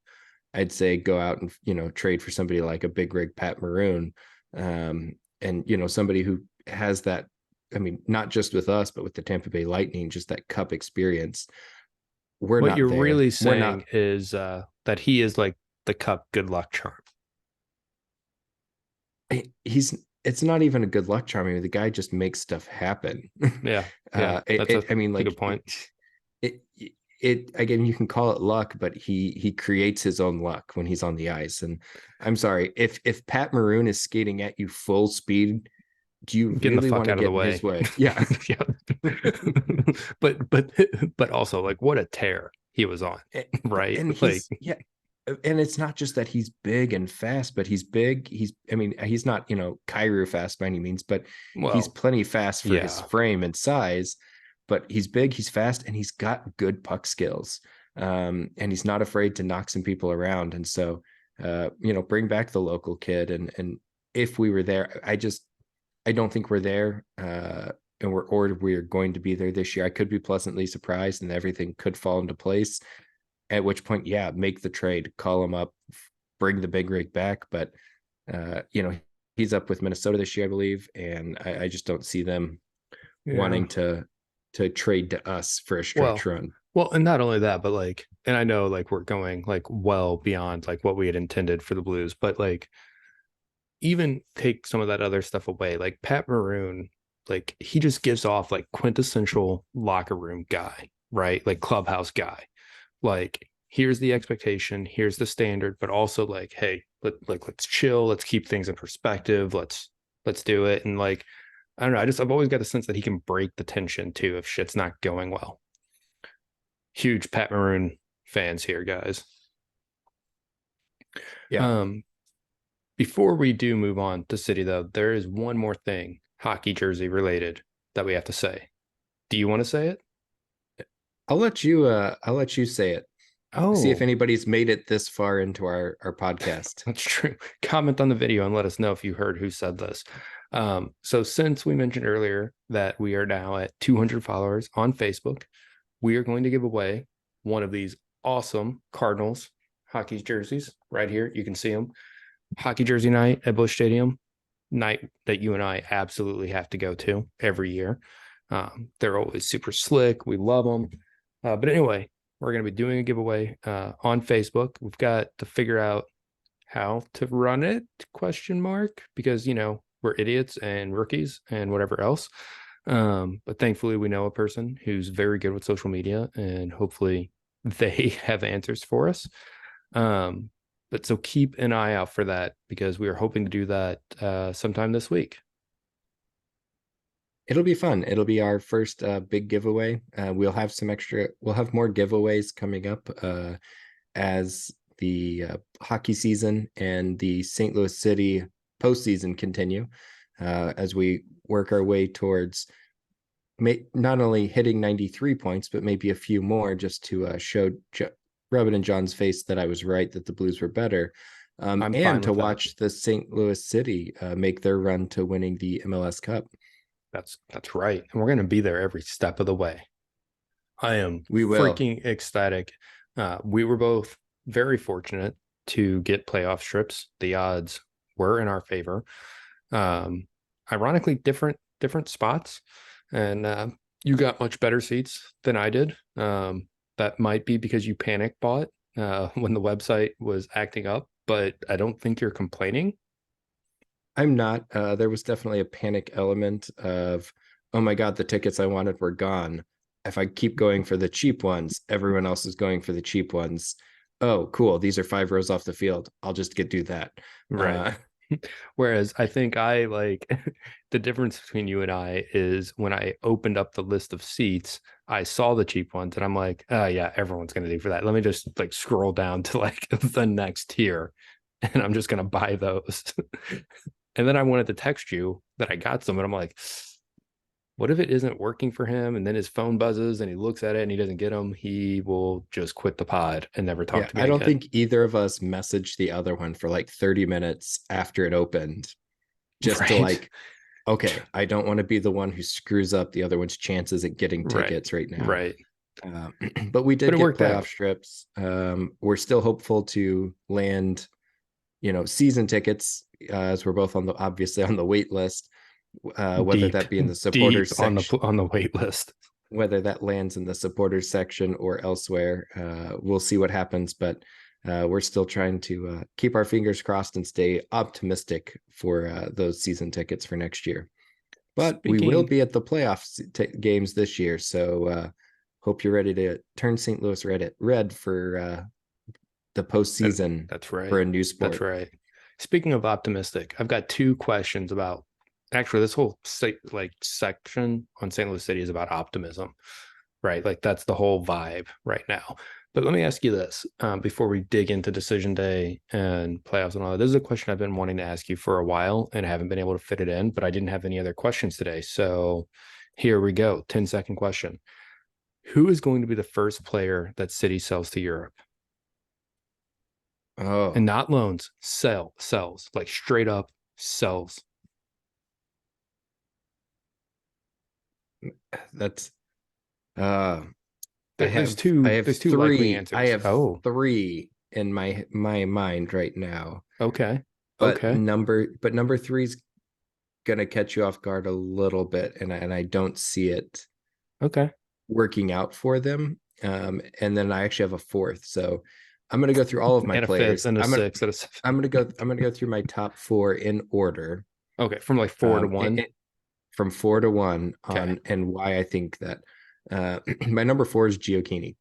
Speaker 1: I'd say go out and, trade for somebody like a big rig Pat Maroon. And, somebody who has that, I mean, not just with us, but with the Tampa Bay Lightning, just that cup experience. We're
Speaker 2: What
Speaker 1: not
Speaker 2: you're
Speaker 1: there.
Speaker 2: really
Speaker 1: We're not.
Speaker 2: saying is that he is like the cup good luck charm.
Speaker 1: He's it's not even a good luck charm. I mean, the guy just makes stuff happen.
Speaker 2: Yeah. Yeah.
Speaker 1: I mean,
Speaker 2: That's a
Speaker 1: like
Speaker 2: good point.
Speaker 1: it, it again, you can call it luck, but he creates his own luck when he's on the ice. And I'm sorry, if Pat Maroon is skating at you full speed, do you
Speaker 2: Getting the
Speaker 1: really want
Speaker 2: fuck
Speaker 1: to
Speaker 2: out of the
Speaker 1: get in
Speaker 2: way.
Speaker 1: his way? Yeah.
Speaker 2: Yeah. but also like what a tear he was on, right?
Speaker 1: And
Speaker 2: Like,
Speaker 1: he's yeah, and it's not just that he's big and fast, but he's big. I mean, he's not, Cairo fast by any means, but he's
Speaker 2: well,
Speaker 1: plenty fast for his
Speaker 2: yeah.
Speaker 1: frame and size. But he's big, he's fast, and he's got good puck skills. And he's not afraid to knock some people around. And so, bring back the local kid. And if we were there, I don't think we're there. And we're going to be there this year. I could be pleasantly surprised, and everything could fall into place. At which point, yeah, make the trade, call him up, bring the big rig back. But he's up with Minnesota this year, I believe, and I just don't see them
Speaker 2: Yeah.
Speaker 1: wanting to trade to us for a stretch
Speaker 2: Well,
Speaker 1: run.
Speaker 2: well, and not only that, but like, and I know like we're going like well beyond like what we had intended for the Blues, but like even take some of that other stuff away. Like Pat Maroon, like he just gives off like quintessential locker room guy, right? Like clubhouse guy. Like here's the expectation, here's the standard, but also like, hey, let's chill, let's keep things in perspective, let's do it. And like, I don't know, I've always got a sense that he can break the tension too if shit's not going well. Huge Pat Maroon fans here, guys.
Speaker 1: Yeah,
Speaker 2: Um, Before we do move on to City, though, there is one more thing hockey jersey related that we have to say. Do you want to say it?
Speaker 1: I'll let you say it. See if
Speaker 2: Oh,
Speaker 1: anybody's made it this far into our podcast.
Speaker 2: that's true. Comment on the video and let us know if you heard who said this. So, since we mentioned earlier that we are now at 200 followers on Facebook, we are going to give away one of these awesome Cardinals hockey jerseys right here. You can see them. Hockey jersey night at Busch Stadium, night that you and I absolutely have to go to every year. They're always super slick. We love them. But anyway, we're going to be doing a giveaway on Facebook. We've got to figure out how to run it, question mark, because, we're idiots and rookies and whatever else. But thankfully, we know a person who's very good with social media, and hopefully they have answers for us. But so keep an eye out for that because we are hoping to do that sometime this week.
Speaker 1: It'll be fun. It'll be our first big giveaway. We'll have more giveaways coming up as the hockey season and the St. Louis City postseason continue, as we work our way towards not only hitting 93 points, but maybe a few more, just to show rub it in John's face that I was right, that the Blues were better.
Speaker 2: I'm
Speaker 1: And
Speaker 2: fine
Speaker 1: to
Speaker 2: with that.
Speaker 1: watch the St. Louis City make their run to winning the MLS Cup.
Speaker 2: That's right. And we're going to be there every step of the way. I am
Speaker 1: We will.
Speaker 2: freaking ecstatic. We were both very fortunate to get playoff strips. The odds were in our favor. Ironically, different spots, and you got much better seats than I did. That might be because you panic bought when the website was acting up, but I don't think you're complaining.
Speaker 1: I'm not. There was definitely a panic element of, oh my God, the tickets I wanted were gone. If I keep going for the cheap ones, everyone else is going for the cheap ones. Oh, cool. These are 5 rows off the field. I'll just do that.
Speaker 2: Right. Whereas I think I like the difference between you and I is when I opened up the list of seats, I saw the cheap ones and I'm like, oh yeah, everyone's gonna do for that. Let me just like scroll down to like the next tier and I'm just gonna buy those. And then I wanted to text you that I got some, and I'm like, what if it isn't working for him? And then his phone buzzes and he looks at it and he doesn't get them. He will just quit the pod and never talk
Speaker 1: Yeah,
Speaker 2: to me
Speaker 1: I don't
Speaker 2: again.
Speaker 1: think either of us messaged the other one for like 30 minutes after it opened, just to
Speaker 2: Right.
Speaker 1: like, okay, I don't want to be the one who screws up the other one's chances at getting
Speaker 2: Right.
Speaker 1: tickets right now.
Speaker 2: Right.
Speaker 1: Uh, but we
Speaker 2: But
Speaker 1: did
Speaker 2: it
Speaker 1: get
Speaker 2: worked
Speaker 1: playoff
Speaker 2: out.
Speaker 1: strips. We're still hopeful to land, season tickets, as we're both obviously on the wait list. Whether
Speaker 2: Deep,
Speaker 1: that be in the
Speaker 2: deep
Speaker 1: supporters
Speaker 2: on the
Speaker 1: section,
Speaker 2: wait list.
Speaker 1: whether that lands in the supporters section or elsewhere, we'll see what happens. But we're still trying to keep our fingers crossed and stay optimistic for those season tickets for next year. But we will
Speaker 2: Speaking,
Speaker 1: be at the playoff games this year, so hope you're ready to turn St. Louis red for the
Speaker 2: that,
Speaker 1: postseason
Speaker 2: that's
Speaker 1: for
Speaker 2: right.
Speaker 1: a new
Speaker 2: That's
Speaker 1: sport.
Speaker 2: right. Speaking of optimistic, I've got two questions about actually this whole like section on St. Louis City is about optimism, right? Like that's the whole vibe right now. But let me ask you this before we dig into decision day and playoffs and all that. This is a question I've been wanting to ask you for a while and haven't been able to fit it in, but I didn't have any other questions today. So here we go. 10-second question. Who is going to be the first player that City sells to Europe? And
Speaker 1: Oh,
Speaker 2: not loans, sells, like straight up sells.
Speaker 1: that's uh I
Speaker 2: There's
Speaker 1: have I
Speaker 2: two
Speaker 1: have
Speaker 2: there's two likely
Speaker 1: three. I
Speaker 2: answers.
Speaker 1: have
Speaker 2: Oh,
Speaker 1: three in my mind right now.
Speaker 2: okay.
Speaker 1: But
Speaker 2: Okay.
Speaker 1: number three's gonna catch you off guard a little bit, and I don't see it
Speaker 2: Okay.
Speaker 1: working out for them. And then I actually have a fourth. So I'm gonna go through all of my
Speaker 2: And a fifth
Speaker 1: players.
Speaker 2: and a sixth and a seventh.
Speaker 1: I'm gonna go through my top four in order.
Speaker 2: Okay. From like four to
Speaker 1: Um,
Speaker 2: one.
Speaker 1: from 4 to 1
Speaker 2: Okay.
Speaker 1: on and why I think that my number four is Giochini.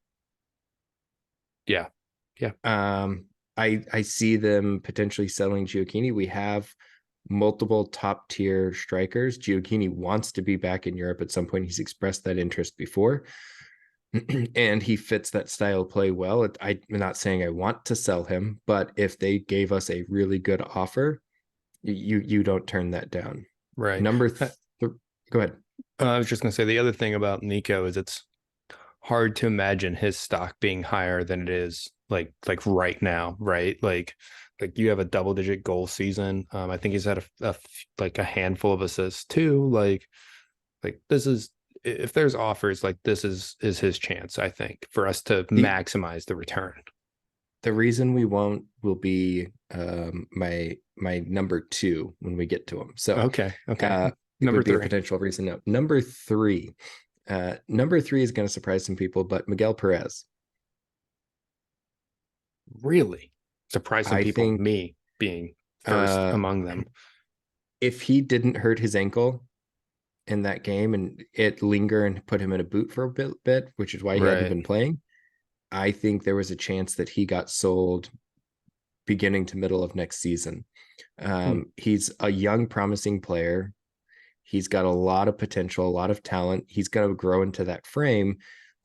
Speaker 2: Yeah. Yeah.
Speaker 1: Um, I see them potentially selling Giochini. We have multiple top tier strikers. Giochini wants to be back in Europe at some point. He's expressed that interest before, and he fits that style of play well. I'm not saying I want to sell him, but if they gave us a really good offer, you don't turn that down.
Speaker 2: Right.
Speaker 1: Number go ahead.
Speaker 2: I was just gonna say the other thing about Nico is it's hard to imagine his stock being higher than it is like right now, right? Like you have a double digit goal season. I think he's had like a handful of assists too. Like this is if there's offers like this is his chance, I think, for us to
Speaker 1: the
Speaker 2: maximize the return.
Speaker 1: the reason we won't will be my number two when we get to him. So
Speaker 2: Okay. Okay.
Speaker 1: it
Speaker 2: Number
Speaker 1: would be a
Speaker 2: three.
Speaker 1: potential reason. No, number three is going to surprise some people, but Miguel Perez.
Speaker 2: Really surprise some
Speaker 1: I
Speaker 2: people,
Speaker 1: think
Speaker 2: me being first
Speaker 1: uh,
Speaker 2: among them.
Speaker 1: if he didn't hurt his ankle in that game and it linger and put him in a boot for a bit, which is why he hadn't
Speaker 2: Right.
Speaker 1: been playing, I think there was a chance that he got sold beginning to middle of next season.
Speaker 2: Hmm.
Speaker 1: He's a young, promising player. He's got a lot of potential, a lot of talent. He's going to grow into that frame.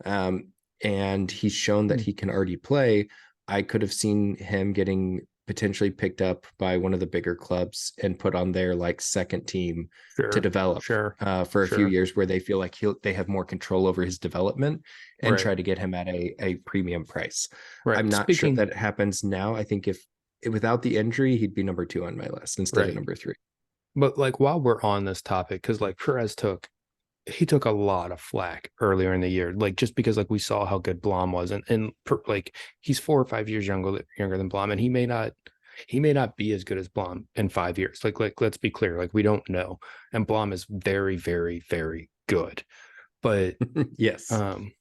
Speaker 1: And he's shown that
Speaker 2: Hmm.
Speaker 1: he can already play. I could have seen him getting potentially picked up by one of the bigger clubs and put on their like second team to
Speaker 2: Sure.
Speaker 1: develop
Speaker 2: Sure.
Speaker 1: for a few
Speaker 2: Sure.
Speaker 1: years, where they feel like they have more control over his development and
Speaker 2: Right.
Speaker 1: try to get him at a premium price.
Speaker 2: Right.
Speaker 1: I'm not sure
Speaker 2: Speaking
Speaker 1: that it happens now. I think if without the injury, he'd be number two on my list instead of
Speaker 2: right.
Speaker 1: number three.
Speaker 2: But like while we're on this topic, because like Perez took a lot of flack earlier in the year, like just because like we saw how good Blom was, and like he's 4 or 5 years younger than Blom, and he may not be as good as Blom in 5 years. Like let's be clear, like we don't know, and Blom is very very very good, but
Speaker 1: Yes.
Speaker 2: um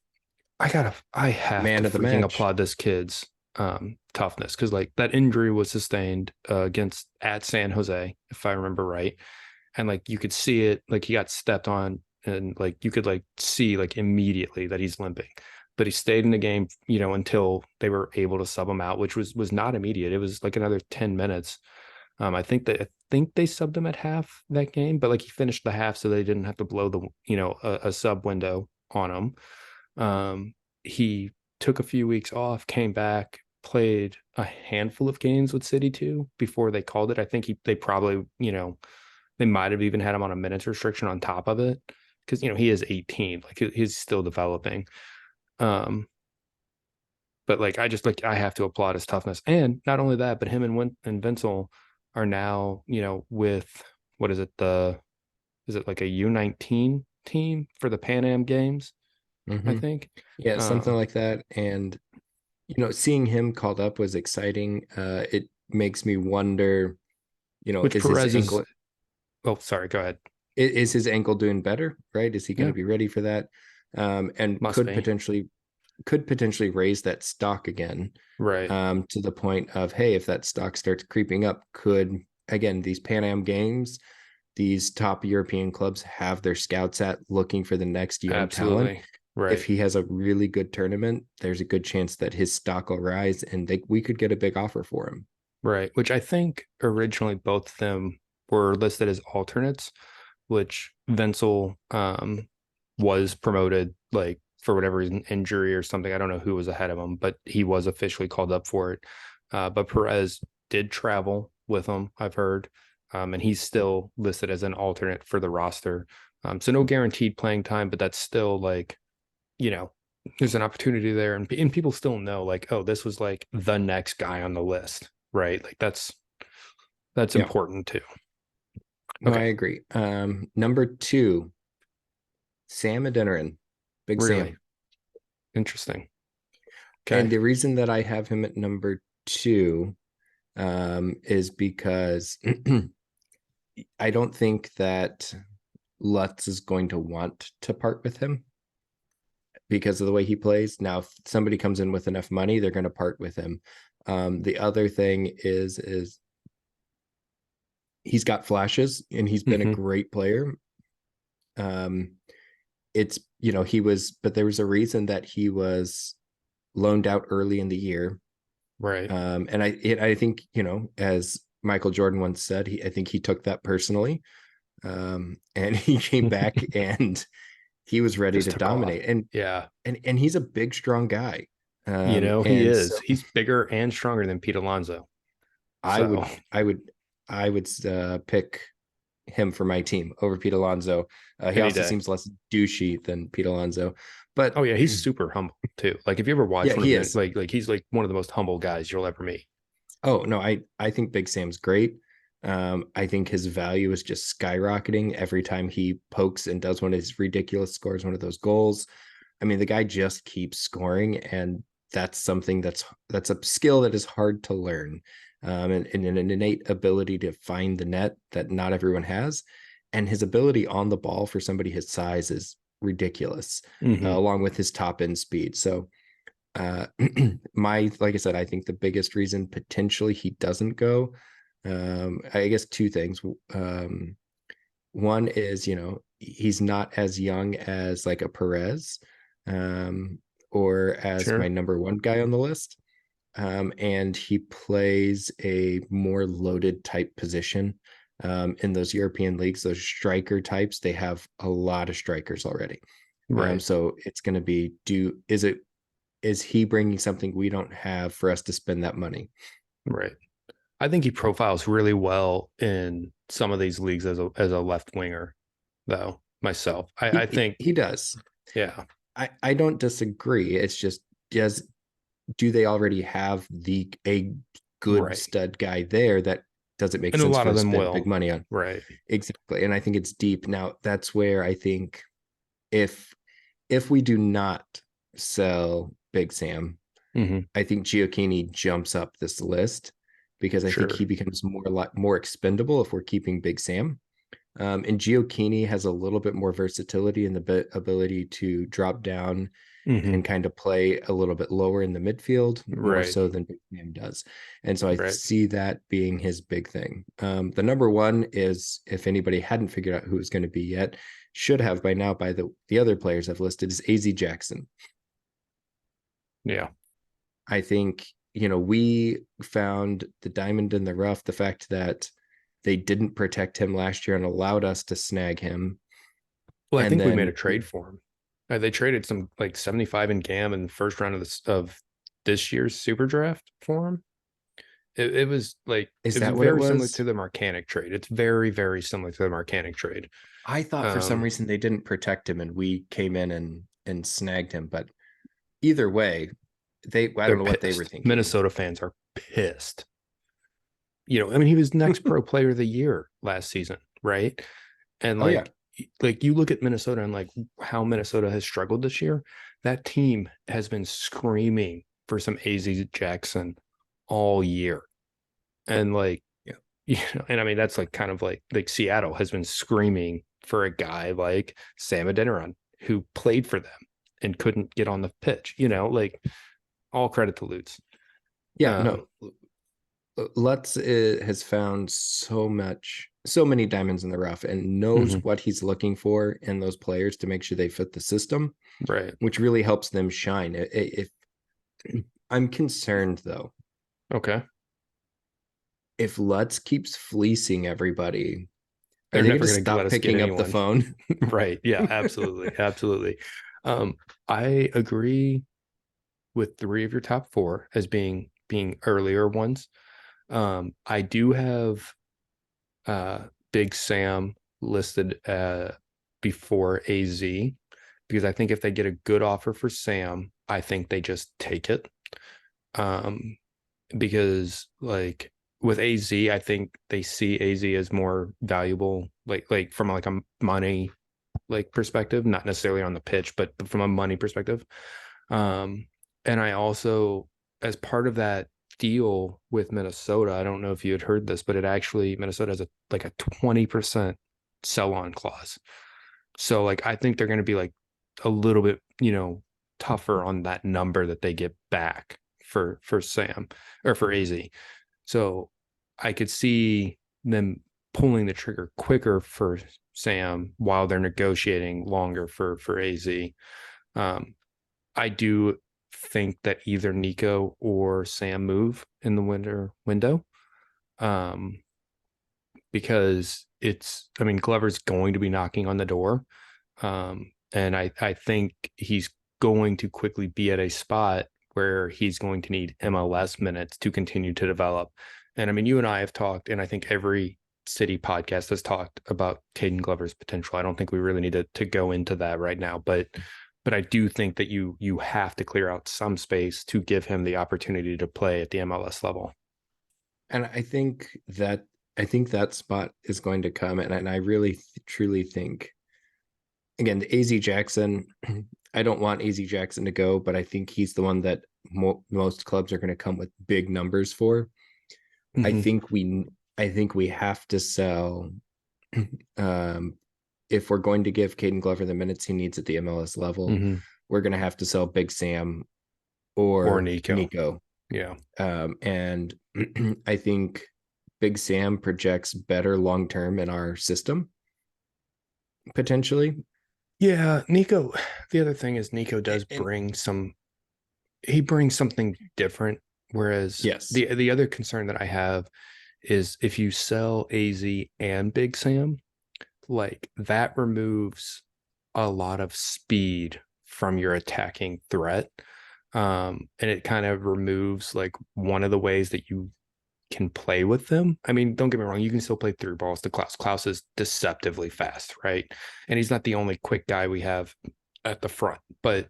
Speaker 2: I have to
Speaker 1: Man of the
Speaker 2: freaking
Speaker 1: match.
Speaker 2: applaud this kid's toughness because like that injury was sustained against at San Jose, if I remember right, and like you could see it, like he got stepped on, and like you could like see like immediately that he's limping, but he stayed in the game, until they were able to sub him out, which was not immediate. It was like another 10 minutes. I think they subbed him at half that game, but like he finished the half, so they didn't have to blow the a sub window on him. He took a few weeks off, came back, played a handful of games with City 2 before they called it. I think they probably, they might have even had him on a minutes restriction on top of it because, he is 18, like he's still developing. Um, but like, I have to applaud his toughness. And not only that, but him and Vincel are now, with what is it? Is it like a U19 team for the Pan Am Games? I
Speaker 1: Mm-hmm.
Speaker 2: think.
Speaker 1: Yeah, something
Speaker 2: Um,
Speaker 1: like that. And seeing him called up was exciting. It makes me wonder,
Speaker 2: which
Speaker 1: is his
Speaker 2: Perez is,
Speaker 1: ankle
Speaker 2: oh, sorry, go ahead.
Speaker 1: is his ankle doing better? Right? Is he going to
Speaker 2: Yeah,
Speaker 1: be ready for that? And
Speaker 2: must be.
Speaker 1: could potentially raise that stock again,
Speaker 2: Right.
Speaker 1: to the point of, hey, if that stock starts creeping up, could again these Pan Am games, these top European clubs have their scouts at looking for the next young talent.
Speaker 2: Absolutely.
Speaker 1: If
Speaker 2: Right.
Speaker 1: he has a really good tournament, there's a good chance that his stock will rise and we could get a big offer for him.
Speaker 2: Right. Which I think originally both of them were listed as alternates, which Wenzel was promoted like for whatever reason, injury or something. I don't know who was ahead of him, but he was officially called up for it. But Perez did travel with him, I've heard. And he's still listed as an alternate for the roster. So no guaranteed playing time, but that's still like, you know, there's an opportunity there. And people still know like, oh, this was like the next guy on the list, right? Like that's
Speaker 1: Yeah,
Speaker 2: important too.
Speaker 1: no, I
Speaker 2: Okay.
Speaker 1: agree. Number two, Sam Adeniran, Big
Speaker 2: Really
Speaker 1: Sam.
Speaker 2: interesting.
Speaker 1: And
Speaker 2: Okay.
Speaker 1: the reason that I have him at number two, is because I don't think that Lutz is going to want to part with him because of the way he plays. Now, if somebody comes in with enough money, they're going to part with him. The other thing is he's got flashes and he's been a
Speaker 2: Hmm.
Speaker 1: great player. Um, it's he was, but there was a reason that he was loaned out early in the year.
Speaker 2: Right.
Speaker 1: And I think as Michael Jordan once said, I think he took that personally. And he came back and he was ready
Speaker 2: Just
Speaker 1: to
Speaker 2: took off.
Speaker 1: dominate. And
Speaker 2: Yeah.
Speaker 1: he's a big, strong guy.
Speaker 2: He
Speaker 1: And
Speaker 2: is.
Speaker 1: so
Speaker 2: He's bigger and stronger than Pete Alonso.
Speaker 1: I
Speaker 2: So
Speaker 1: would, I would, I would pick him for my team over Pete Alonso. He
Speaker 2: any
Speaker 1: also
Speaker 2: day.
Speaker 1: seems less douchey than Pete Alonso, but
Speaker 2: Oh yeah, he's super humble too. Like if you ever watch
Speaker 1: yeah,
Speaker 2: one of
Speaker 1: he
Speaker 2: his
Speaker 1: is.
Speaker 2: like he's like one of the most humble guys you'll ever meet.
Speaker 1: Oh no, I think Big Sam's great. I think his value is just skyrocketing every time he pokes and does one of his ridiculous scores, one of those goals. I mean, the guy just keeps scoring, and that's something that's a skill that is hard to learn, and an innate ability to find the net that not everyone has. And his ability on the ball for somebody his size is ridiculous,
Speaker 2: Hmm.
Speaker 1: along with his top end speed. So uh like I said, I think the biggest reason potentially he doesn't go, I guess two things. One is he's not as young as like a Perez, um or as my
Speaker 2: Sure.
Speaker 1: number one guy on the list, and he plays a more loaded type position. In those European leagues, those striker types, they have a lot of strikers already.
Speaker 2: Right.
Speaker 1: So it's going to be, is he bringing something we don't have for us to spend that money?
Speaker 2: Right. I think he profiles really well in some of these leagues as a left winger, though. Myself, I think,
Speaker 1: He does.
Speaker 2: yeah,
Speaker 1: I don't disagree. It's just, do they already have a good
Speaker 2: right.
Speaker 1: stud guy there that doesn't make
Speaker 2: And a
Speaker 1: sense
Speaker 2: lot
Speaker 1: for
Speaker 2: of
Speaker 1: to
Speaker 2: them
Speaker 1: spend big
Speaker 2: will,
Speaker 1: money on?
Speaker 2: right.
Speaker 1: Exactly. And I think it's deep. Now that's where I think, if we do not sell Big Sam,
Speaker 2: Hmm.
Speaker 1: I think Giochini jumps up this list because I think he
Speaker 2: Sure.
Speaker 1: becomes more expendable if we're keeping Big Sam. And Giochini has a little bit more versatility in the ability to drop down
Speaker 2: Hmm.
Speaker 1: and kind of play a little bit lower in the midfield, more
Speaker 2: Right.
Speaker 1: so than Big Sam does. And so I
Speaker 2: Right.
Speaker 1: see that being his big thing. The number one is, if anybody hadn't figured out who it's going to be yet, should have by now, by the other players I've listed, is AZ Jackson.
Speaker 2: Yeah.
Speaker 1: I think, we found the diamond in the rough, the fact that they didn't protect him last year and allowed us to snag him.
Speaker 2: Well, I
Speaker 1: And
Speaker 2: think we made a
Speaker 1: then,
Speaker 2: trade for him. They traded some like 75 in GAM in the first round of this year's super draft for him. It was like
Speaker 1: Is
Speaker 2: it was
Speaker 1: that what it
Speaker 2: very similar to
Speaker 1: was?
Speaker 2: the Marcanic trade. It's very, very similar to the Marcanic trade.
Speaker 1: I thought for some
Speaker 2: Um,
Speaker 1: reason they didn't protect him and we came in and snagged him. But either way, I
Speaker 2: they're
Speaker 1: don't know what they were
Speaker 2: pissed.
Speaker 1: thinking.
Speaker 2: Minnesota fans are pissed. I mean, he was next pro player of the year last season, right? And
Speaker 1: Oh yeah.
Speaker 2: like you look at Minnesota and like how Minnesota has struggled this year, that team has been screaming for some AZ Jackson all year. And like,
Speaker 1: Yeah.
Speaker 2: and I mean that's like kind of like Seattle has been screaming for a guy like Sam Adeniran who played for them and couldn't get on the pitch, like all credit to Lutz.
Speaker 1: Yeah,
Speaker 2: Um,
Speaker 1: no. Lutz has found so many diamonds in the rough and knows
Speaker 2: mhm,
Speaker 1: what he's looking for in those players to make sure they fit the system,
Speaker 2: right.
Speaker 1: which really helps them shine. If I'm concerned though,
Speaker 2: Okay.
Speaker 1: if Lutz keeps fleecing everybody, are
Speaker 2: They're
Speaker 1: they going
Speaker 2: never
Speaker 1: to
Speaker 2: going to let
Speaker 1: stop
Speaker 2: us get
Speaker 1: picking up the
Speaker 2: anyone.
Speaker 1: phone?
Speaker 2: Right. Yeah, absolutely. Absolutely. I agree with three of your top four as being earlier ones. I do have uh Big Sam listed before AZ because I think if they get a good offer for Sam, I think they just take it. Um, because like with AZ, I think they see AZ as more valuable, like from like a money like perspective, not necessarily on the pitch, but from a money perspective. Um, and I also, as part of that deal with Minnesota, I don't know if you had heard this, but it actually Minnesota has a 20% sell on clause. So like I think they're going to be like a little bit, tougher on that number that they get back for Sam or for AZ. So I could see them pulling the trigger quicker for Sam while they're negotiating longer for AZ. Um, I do think that either Nico or Sam move in the window. Um, because I mean, Glover's going to be knocking on the door. And I think he's going to quickly be at a spot where he's going to need MLS minutes to continue to develop. And I mean, you and I have talked, and I think every City podcast has talked about Caden Glover's potential. I don't think we really need to go into that right now, but I do think that you have to clear out some space to give him the opportunity to play at the MLS level.
Speaker 1: And I think that spot is going to come, and I really truly think, again, the AZ Jackson. I don't want AZ Jackson to go, but I think he's the one that most clubs are going to come with big numbers for. I
Speaker 2: Mm-hmm.
Speaker 1: think we I think we have to sell, um, if we're going to give Caden Glover the minutes he needs at the MLS level.
Speaker 2: Mm-hmm.
Speaker 1: We're going to have to sell Big Sam
Speaker 2: Or
Speaker 1: or
Speaker 2: Nico.
Speaker 1: Nico.
Speaker 2: Yeah.
Speaker 1: And I think Big Sam projects better long term in our system potentially.
Speaker 2: Yeah, Nico. The other thing is Nico does
Speaker 1: And
Speaker 2: he brings something different. Whereas
Speaker 1: yes,
Speaker 2: the other concern that I have is if you sell AZ and Big Sam, like that removes a lot of speed from your attacking threat. And it kind of removes like one of the ways that you can play with them. I mean, don't get me wrong, you can still play through balls to Klaus. Klaus is deceptively fast, right? And he's not the only quick guy we have at the front, but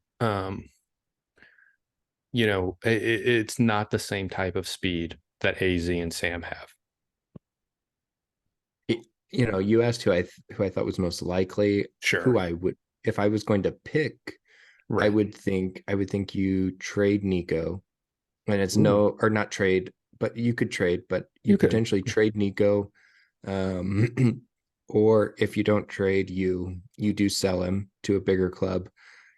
Speaker 2: it's not the same type of speed that AZ and Sam have.
Speaker 1: you asked who I thought was most likely. Who
Speaker 2: Sure.
Speaker 1: I would, if I was going to pick,
Speaker 2: Right.
Speaker 1: I would think you trade Nico, and it's
Speaker 2: Ooh,
Speaker 1: no, or not trade, but you could trade, but you
Speaker 2: you could.
Speaker 1: potentially trade Nico. um or if you don't trade, you do sell him to a bigger club.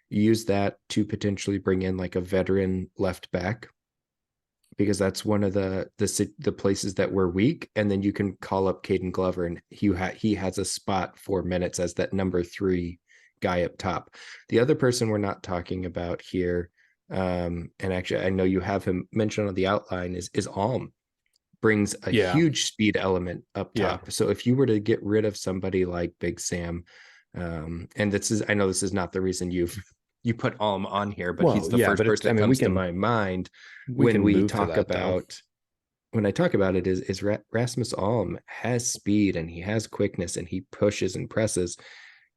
Speaker 1: You use that to potentially bring in like a veteran left back, because that's one of the places that we're weak, and then you can call up Caden Glover, and he has a spot for minutes as that number 3 guy up top. The other person we're not talking about here, and actually I know you have him mentioned on the outline, is Alm. Brings a
Speaker 2: Yeah.
Speaker 1: huge speed element up
Speaker 2: Yeah.
Speaker 1: top. So if you were to get rid of somebody like Big Sam, And I know this is not the reason you put Alm on here, but he's
Speaker 2: Well,
Speaker 1: the
Speaker 2: yeah,
Speaker 1: first
Speaker 2: but
Speaker 1: person that
Speaker 2: we
Speaker 1: comes to
Speaker 2: can
Speaker 1: my mind
Speaker 2: we
Speaker 1: when
Speaker 2: can
Speaker 1: we
Speaker 2: move to
Speaker 1: talk
Speaker 2: that though.
Speaker 1: about when I talk about it is Rasmus Alm has speed and he has quickness and he pushes and presses.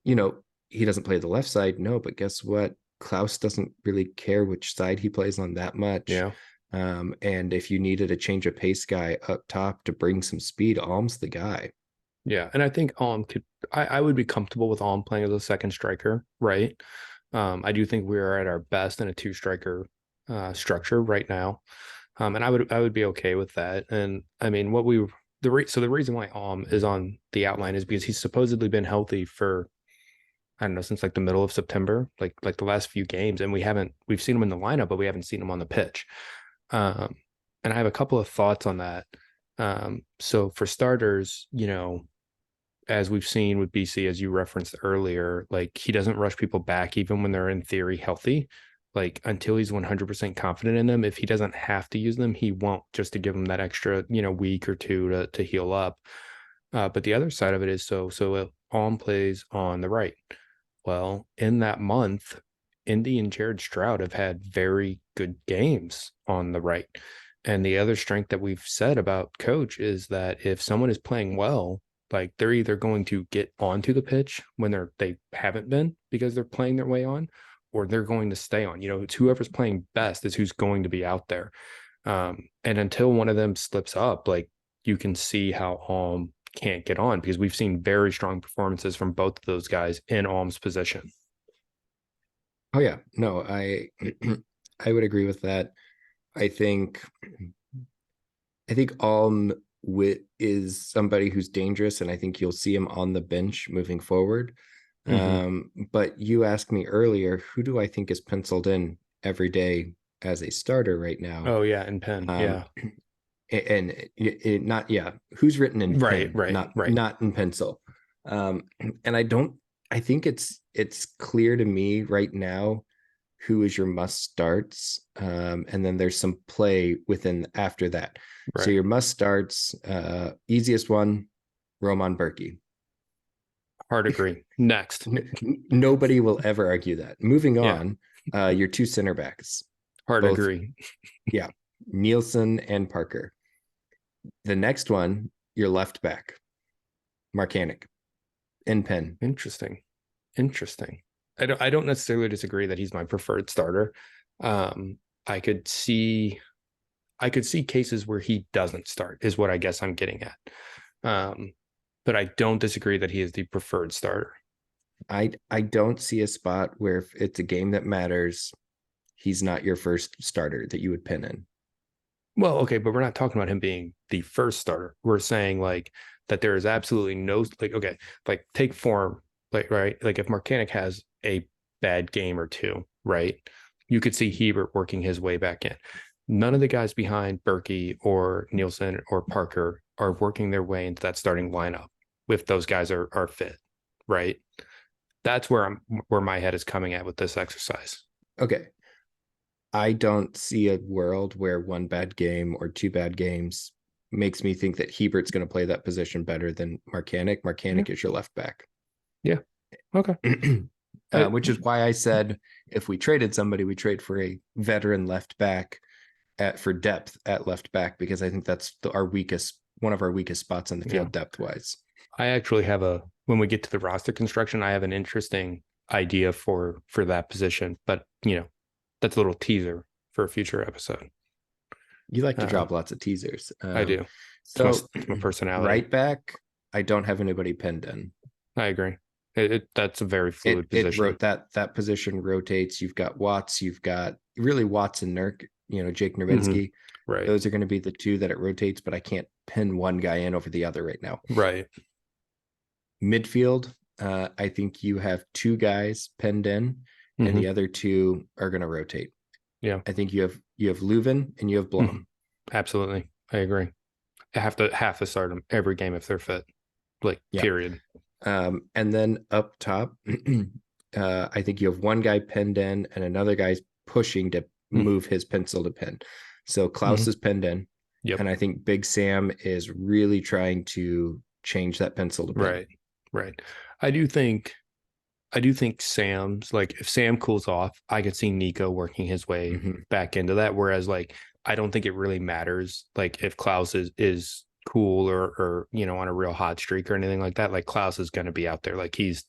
Speaker 1: You know, he doesn't play the left side, no, but guess what? Klaus doesn't really care which side he plays on that much.
Speaker 2: Yeah.
Speaker 1: And if you needed a change of pace guy up top to bring some speed, Alm's the guy.
Speaker 2: Yeah. And I think I would be comfortable with Alm playing as a second striker, right? I do think we are at our best in a two striker structure right now. And I would be okay with that. And I mean, so the reason why Alm is on the outline is because he's supposedly been healthy for, I don't know, since like the middle of September, like the last few games, and we've seen him in the lineup, but we haven't seen him on the pitch. Um, and I have a couple of thoughts on that. So for starters, as we've seen with BC, as you referenced earlier, like he doesn't rush people back even when they're in theory healthy. Like until he's 100% confident in them, if he doesn't have to use them, he won't, just to give them that extra, week or two to heal up. But the other side of it is so Alm plays on the right. Well, in that month, Indy and Jared Stroud have had very good games on the right. And the other strength that we've said about coach is that if someone is playing well, like they're either going to get onto the pitch when they haven't been because they're playing their way on, or they're going to stay on. It's whoever's playing best is who's going to be out there. And until one of them slips up, like you can see how Alm can't get on, because we've seen very strong performances from both of those guys in Alm's position.
Speaker 1: Oh yeah, no, I I would agree with that. I think I think Alm is somebody who's dangerous, and I think you'll see him on the bench moving forward.
Speaker 2: Mm-hmm.
Speaker 1: But you asked me earlier, who do I think is penciled in every day as a starter right now?
Speaker 2: Oh yeah, and Penn.
Speaker 1: Um,
Speaker 2: Yeah.
Speaker 1: and not yeah, who's written in
Speaker 2: Right,
Speaker 1: pen,
Speaker 2: right, right.
Speaker 1: not in pencil. Um, and I think it's clear to me right now who is your must starts, and then there's some play within after that. So
Speaker 2: Right.
Speaker 1: your must starts, easiest one, Roman Berkey.
Speaker 2: Hard agree. Next.
Speaker 1: Nobody will ever argue that. Moving
Speaker 2: Yeah.
Speaker 1: on, your two center backs,
Speaker 2: Hard
Speaker 1: both,
Speaker 2: agree.
Speaker 1: yeah, Nielsen and Parker. The next one, your left back, Marcanic and Penn.
Speaker 2: Interesting. Interesting. I don't necessarily disagree that he's my preferred starter. Um, I could see I could see cases where he doesn't start, is what I guess I'm getting at. Um, but I don't disagree that he is the preferred starter.
Speaker 1: I don't see a spot where if it's a game that matters, he's not your first starter that you would pin in.
Speaker 2: Well, okay, but we're not talking about him being the first starter. We're saying like that there is absolutely no, like, okay, like take form, like, right, like if Marcanic has a bad game or two, right, you could see Hebert working his way back in. None of the guys behind Berkey or Nielsen or Parker are working their way into that starting lineup if those guys are fit, right? That's where my head is coming at with this exercise.
Speaker 1: Okay. I don't see a world where one bad game or two bad games makes me think that Hebert's going to play that position better than Marcanic.
Speaker 2: Yeah.
Speaker 1: Marcanic is your left back.
Speaker 2: Yeah. Okay.
Speaker 1: Which is why I said if we traded somebody, we trade for a veteran left back for depth at left back, because I think that's one of our weakest spots on the
Speaker 2: Yeah.
Speaker 1: field depth wise.
Speaker 2: I actually have when we get to the roster construction, I have an interesting idea for that position, but that's a little teaser for a future episode.
Speaker 1: You like to
Speaker 2: Uh,
Speaker 1: drop lots of teasers.
Speaker 2: I do.
Speaker 1: So
Speaker 2: It's my personality.
Speaker 1: right back, I don't have anybody pinned in.
Speaker 2: I agree. That's a very fluid
Speaker 1: It
Speaker 2: position.
Speaker 1: wrote that position rotates. You've got Watts, you've got really Watts and Nurk, Jake Nowitzki.
Speaker 2: Right.
Speaker 1: Those are going to be the two that it rotates, but I can't pin one guy in over the other right now.
Speaker 2: Right.
Speaker 1: Midfield, I think you have two guys pinned in, and the other two are going to rotate.
Speaker 2: Yeah.
Speaker 1: I think you have Leuven and you have Blom.
Speaker 2: Absolutely. I agree. I have to start them every game if they're fit. Like,
Speaker 1: yeah.
Speaker 2: Period.
Speaker 1: And then up top, I think you have one guy pinned in and another guy's pushing to move his pencil to pin. So Klaus is pinned in.
Speaker 2: Yep.
Speaker 1: And I think Big Sam is really trying to change that pencil to pin.
Speaker 2: Right. I do think I do think Sam's like if Sam cools off, I could see Nico working his way
Speaker 1: Mhm.
Speaker 2: back into that. Whereas like I don't think it really matters like if Klaus is cool or on a real hot streak or anything like that. Like Klaus is going to be out there. Like he's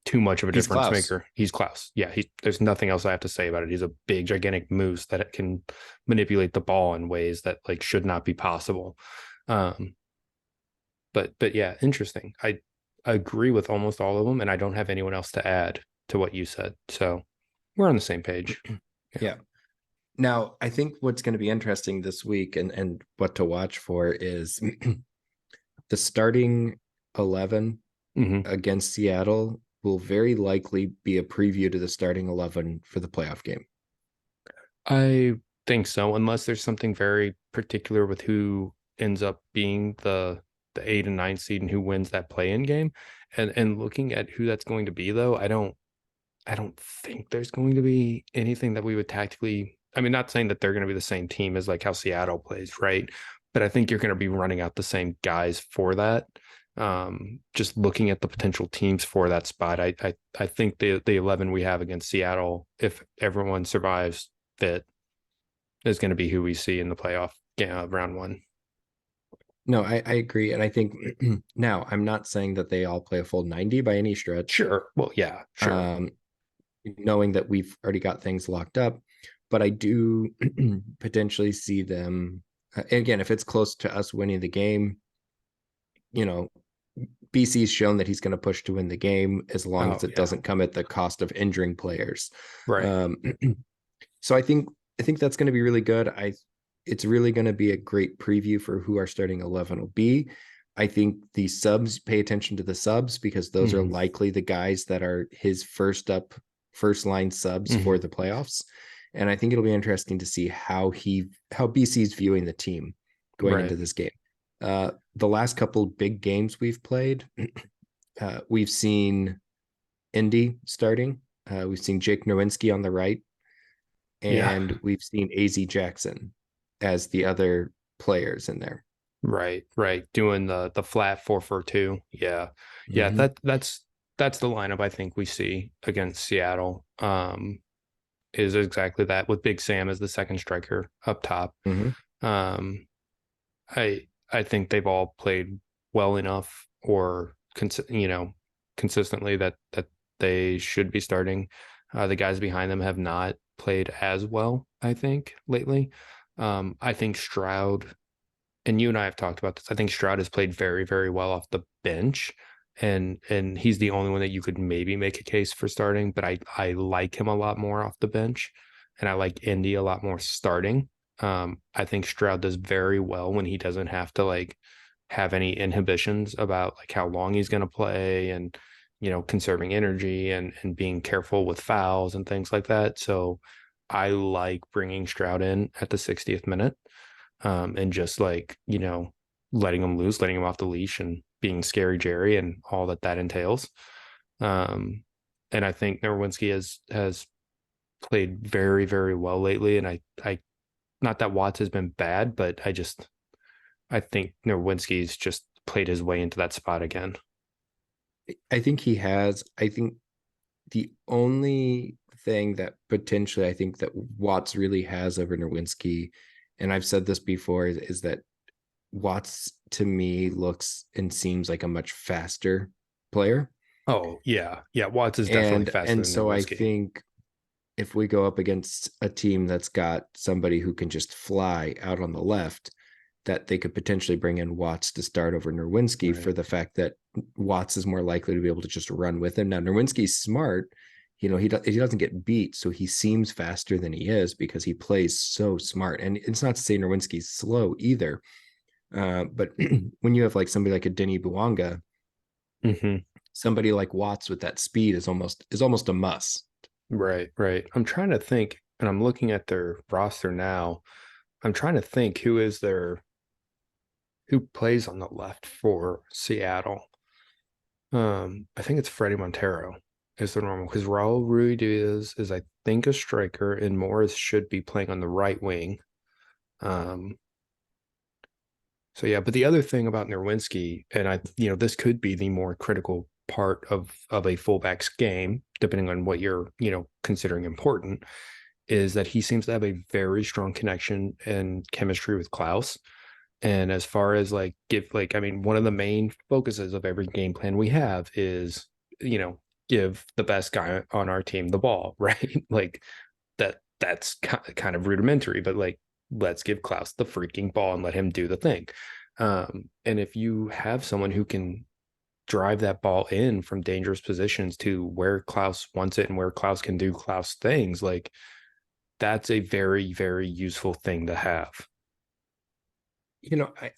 Speaker 2: too much of a
Speaker 1: He's
Speaker 2: difference
Speaker 1: Klaus.
Speaker 2: maker. He's Klaus. Yeah, there's nothing else I have to say about it. He's a big, gigantic moose that can manipulate the ball in ways that like should not be possible. Um, but yeah, interesting. I agree with almost all of them, and I don't have anyone else to add to what you said. So we're on the same page. Yeah.
Speaker 1: Yeah. Now, I think what's going to be interesting this week and what to watch for is the starting 11
Speaker 2: Mm-hmm.
Speaker 1: against Seattle will very likely be a preview to the starting 11 for the playoff game.
Speaker 2: I think so, unless there's something very particular with who ends up being the 8 and 9 seed and who wins that play-in game. And looking at who that's going to be, though, I don't think there's going to be anything that we would tactically. I mean, not saying that they're going to be the same team as like how Seattle plays, right? But I think you're going to be running out the same guys for that. Just looking at the potential teams for that spot, I think the 11 we have against Seattle, if everyone survives fit, is going to be who we see in the playoff round one.
Speaker 1: No, I agree. And I think now I'm not saying that they all play a full 90 by any stretch.
Speaker 2: Sure. Well, yeah, sure.
Speaker 1: Um, knowing that we've already got things locked up, but I do potentially see them again if it's close to us winning the game. You know, BC's shown that he's going to push to win the game as long as
Speaker 2: Oh
Speaker 1: it
Speaker 2: yeah.
Speaker 1: doesn't come at the cost of injuring players.
Speaker 2: Right.
Speaker 1: Um, so I think that's going to be really good. It's really going to be a great preview for who our starting 11 will be. I think the subs, pay attention to the subs because those are
Speaker 2: Mm-hmm.
Speaker 1: likely the guys that are his first line subs
Speaker 2: Mm-hmm.
Speaker 1: for the playoffs. And I think it'll be interesting to see how BC's viewing the team going
Speaker 2: Right.
Speaker 1: into this game. The last couple big games we've played, we've seen Indy starting. We've seen Jake Nowinski on the right,
Speaker 2: Yeah.
Speaker 1: and we've seen AZ Jackson as the other players in there.
Speaker 2: Right, right. Doing the flat 4-4-2. Yeah. Yeah,
Speaker 1: Mm-hmm.
Speaker 2: that's the lineup I think we see against Seattle. Is exactly that with Big Sam as the second striker up top.
Speaker 1: Mm-hmm.
Speaker 2: Um I think they've all played well enough or consistently that they should be starting. The guys behind them have not played as well, I think, lately. I think Stroud, and you and I have talked about this. I think Stroud has played very, very well off the bench, and he's the only one that you could maybe make a case for starting. But I like him a lot more off the bench, and I like Indy a lot more starting. I think Stroud does very well when he doesn't have to like have any inhibitions about like how long he's going to play and conserving energy and being careful with fouls and things like that. So I like bringing Stroud in at the 60th minute and just like, letting him loose, letting him off the leash and being scary Jerry and all that entails. Um, and I think Nerwinski has played very, very well lately. And I not that Watts has been bad, but I think Nerwinski's just played his way into that spot again.
Speaker 1: I think he has. I think the only thing that potentially I think that Watts really has over Nowinski, and I've said this before, is that Watts to me looks and seems like a much faster player.
Speaker 2: Oh yeah. Yeah. Watts is definitely faster
Speaker 1: And
Speaker 2: than
Speaker 1: so I
Speaker 2: Nerwinski.
Speaker 1: think if we go up against a team that's got somebody who can just fly out on the left, that they could potentially bring in Watts to start over Nerwinski
Speaker 2: Right.
Speaker 1: for the fact that Watts is more likely to be able to just run with him. Now Nerwinski's smart, he doesn't get beat, so he seems faster than he is because he plays so smart. And it's not to say Nerwinski's slow either, but when you have like somebody like a Denny Buanga,
Speaker 2: Mm-hmm.
Speaker 1: somebody like Watts with that speed is almost a must.
Speaker 2: Right. Right. I'm trying to think, and I'm looking at their roster now. I'm trying to think who plays on the left for Seattle. I think it's Freddie Montero is the normal because Raul Ruiz is I think a striker and Morris should be playing on the right wing. Um, so yeah, but the other thing about Nerwinski, and this could be the more critical part of a fullback's game, depending on what you're, considering important, is that he seems to have a very strong connection and chemistry with Klaus. And as far as like I mean, one of the main focuses of every game plan we have is, give the best guy on our team the ball, right? Like that's kind of rudimentary, but like let's give Klaus the freaking ball and let him do the thing. And if you have someone who can drive that ball in from dangerous positions to where Klaus wants it and where Klaus can do Klaus things, like that's a very, very useful thing to have.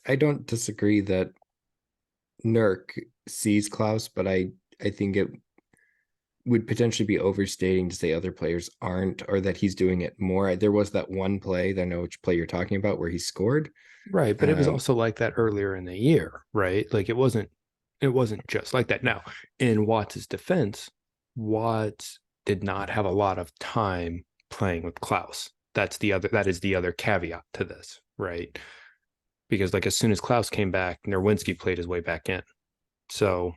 Speaker 1: I don't disagree that Nurk sees Klaus, but I think it would potentially be overstating to say other players aren't, or that he's doing it more. There was that one play, I know which play you're talking about, where he scored.
Speaker 2: Right. But it was also like that earlier in the year, right? Like it wasn't just like that. Now, in Watts' defense, Watts did not have a lot of time playing with Klaus. That is the other caveat to this, right? Because like as soon as Klaus came back, Nerwinski played his way back in. So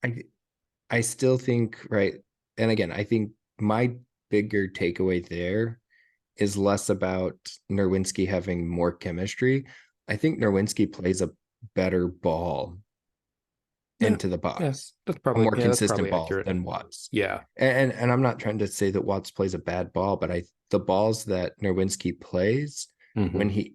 Speaker 1: I I still think, right, and again, I think my bigger takeaway there is less about Nerwinski having more chemistry. I think Nerwinski plays a better ball
Speaker 2: yeah,
Speaker 1: into the
Speaker 2: yeah,
Speaker 1: box, a more
Speaker 2: that's
Speaker 1: consistent
Speaker 2: probably
Speaker 1: ball
Speaker 2: accurate.
Speaker 1: than Watts.
Speaker 2: Yeah.
Speaker 1: And I'm not trying to say that Watts plays a bad ball, but the balls that Nerwinski plays,
Speaker 2: Hmm.
Speaker 1: when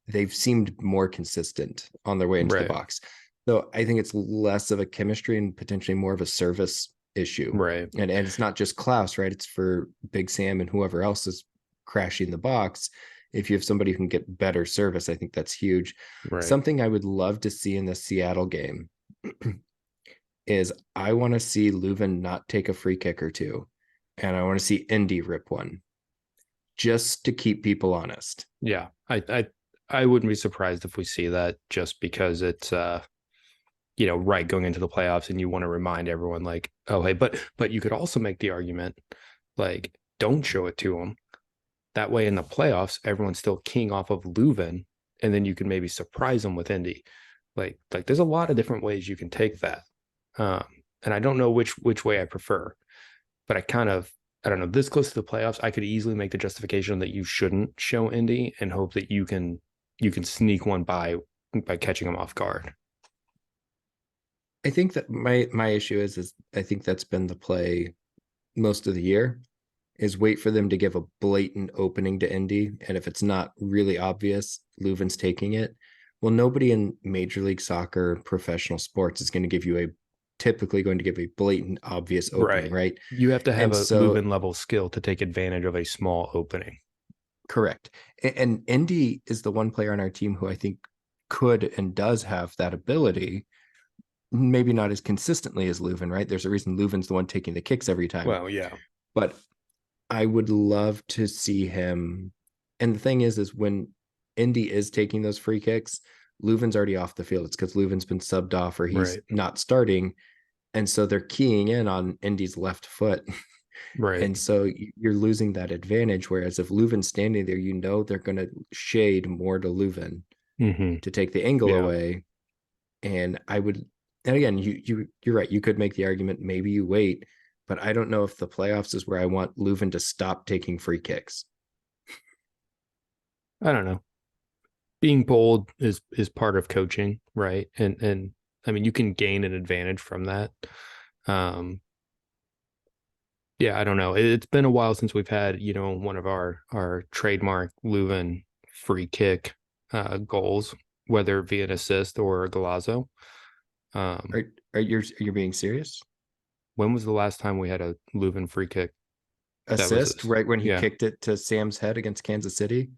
Speaker 1: they've seemed more consistent on their way into the
Speaker 2: Right.
Speaker 1: box. So I think it's less of a chemistry and potentially more of a service issue.
Speaker 2: Right.
Speaker 1: And it's not just Klaus, right? It's for Big Sam and whoever else is crashing the box. If you have somebody who can get better service, I think that's huge.
Speaker 2: Right.
Speaker 1: Something I would love to see in the Seattle game is I want to see Leuven not take a free kick or two, and I want to see Indy rip one, just to keep people honest.
Speaker 2: Yeah. I wouldn't be surprised if we see that, just because it's right, going into the playoffs, and you want to remind everyone like, oh hey, but you could also make the argument like, don't show it to them. That way in the playoffs, everyone's still keying off of Leuven, and then you can maybe surprise them with Indy. Like there's a lot of different ways you can take that. Um, and I don't know which way I prefer, but I don't know, this close to the playoffs, I could easily make the justification that you shouldn't show Indy and hope that you can sneak one by catching them off guard.
Speaker 1: I think that my issue is I think that's been the play most of the year, is wait for them to give a blatant opening to Indy, and if it's not really obvious, Leuven's taking it. Well, nobody in Major League Soccer, professional sports, is going to give you a typically going to give a blatant, obvious opening,
Speaker 2: Right.
Speaker 1: right?
Speaker 2: You have to have
Speaker 1: And
Speaker 2: a
Speaker 1: so,
Speaker 2: Leuven level skill to take advantage of a small opening.
Speaker 1: correct. And Indy is the one player on our team who I think could and does have that ability. Maybe not as consistently as Leuven, right? There's a reason Leuven's the one taking the kicks every time.
Speaker 2: Well, yeah.
Speaker 1: But I would love to see him. And the thing is when Indy is taking those free kicks, Leuven's already off the field. It's because Leuven's been subbed off or he's
Speaker 2: Right.
Speaker 1: not starting. And so they're keying in on Indy's left foot.
Speaker 2: Right.
Speaker 1: And so you're losing that advantage. Whereas if Leuven's standing there, they're going to shade more to Leuven
Speaker 2: Hmm.
Speaker 1: to take the angle
Speaker 2: Yeah.
Speaker 1: away. And I would, and again, you're right. You could make the argument maybe you wait, but I don't know if the playoffs is where I want Leuven to stop taking free kicks.
Speaker 2: I don't know. Being bold is part of coaching, right? And I mean, you can gain an advantage from that. Um, yeah, I don't know. It's been a while since we've had, one of our trademark Leuven free kick goals, whether via an assist or Galazo. Um,
Speaker 1: Are you're being serious?
Speaker 2: when was the last time we had a Leuven free kick that was
Speaker 1: Assist
Speaker 2: this?
Speaker 1: right when he
Speaker 2: Yeah.
Speaker 1: kicked it to Sam's head against Kansas City,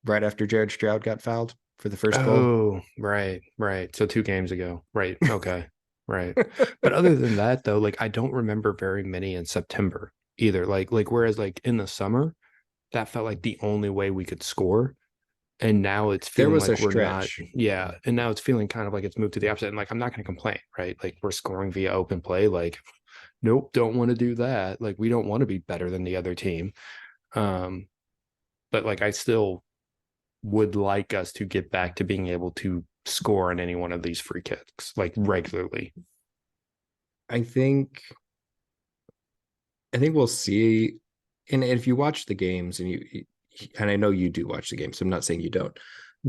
Speaker 1: right after Jared Stroud got fouled for the first goal.
Speaker 2: Oh, right, right. So 2 games ago. Right. Okay. Right. But other than that though, like I don't remember very many in September either. Like whereas like in the summer, that felt like the only way we could score. And now it's
Speaker 1: There
Speaker 2: feeling
Speaker 1: was a
Speaker 2: like we're not,
Speaker 1: stretch.
Speaker 2: yeah. And now it's feeling kind of like it's moved to the opposite. And like I'm not gonna complain, right? Like we're scoring via open play. Like, nope, don't want to do that. Like we don't want to be better than the other team. Um, but like I still would like us to get back to being able to score on any one of these free kicks like regularly.
Speaker 1: I think we'll see. And if you watch the games and I know you do watch the games, so I'm not saying you don't.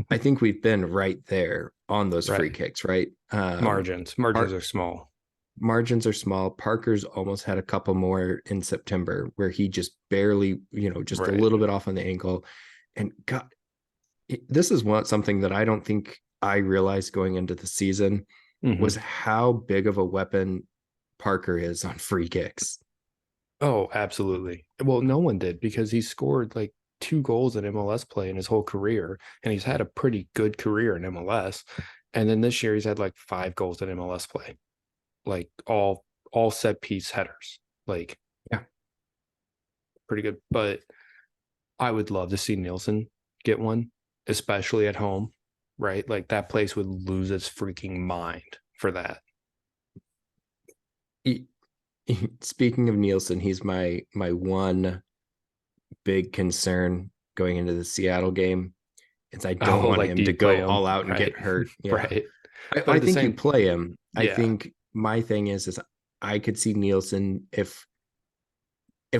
Speaker 1: I think we've been right there on those free
Speaker 2: Right.
Speaker 1: kicks, right?
Speaker 2: Margins are small.
Speaker 1: Margins are small. Parker's almost had a couple more in September where he just barely, just a
Speaker 2: Right.
Speaker 1: little bit off on the ankle. And God, this is something that I don't think I realized going into the season was
Speaker 2: Mm-hmm.
Speaker 1: how big of a weapon Parker is on free kicks.
Speaker 2: Oh, absolutely. Well, no one did because he scored like 2 goals in MLS play in his whole career, and he's had a pretty good career in MLS. And then this year he's had like 5 goals in MLS play, like all set piece headers, like
Speaker 1: Yeah,
Speaker 2: pretty good. But I would love to see Nielsen get one, especially at home, right? Like that place would lose its freaking mind for that.
Speaker 1: speaking of Nielsen, he's my one big concern going into the Seattle game. Is I don't
Speaker 2: Oh,
Speaker 1: want
Speaker 2: like
Speaker 1: him
Speaker 2: do
Speaker 1: to
Speaker 2: you play
Speaker 1: go
Speaker 2: him?
Speaker 1: all out and
Speaker 2: Right.
Speaker 1: get hurt. Yeah.
Speaker 2: Right.
Speaker 1: I,
Speaker 2: But
Speaker 1: I
Speaker 2: at the
Speaker 1: think you
Speaker 2: same,
Speaker 1: play him. I
Speaker 2: yeah,
Speaker 1: think my thing is I could see Nielsen if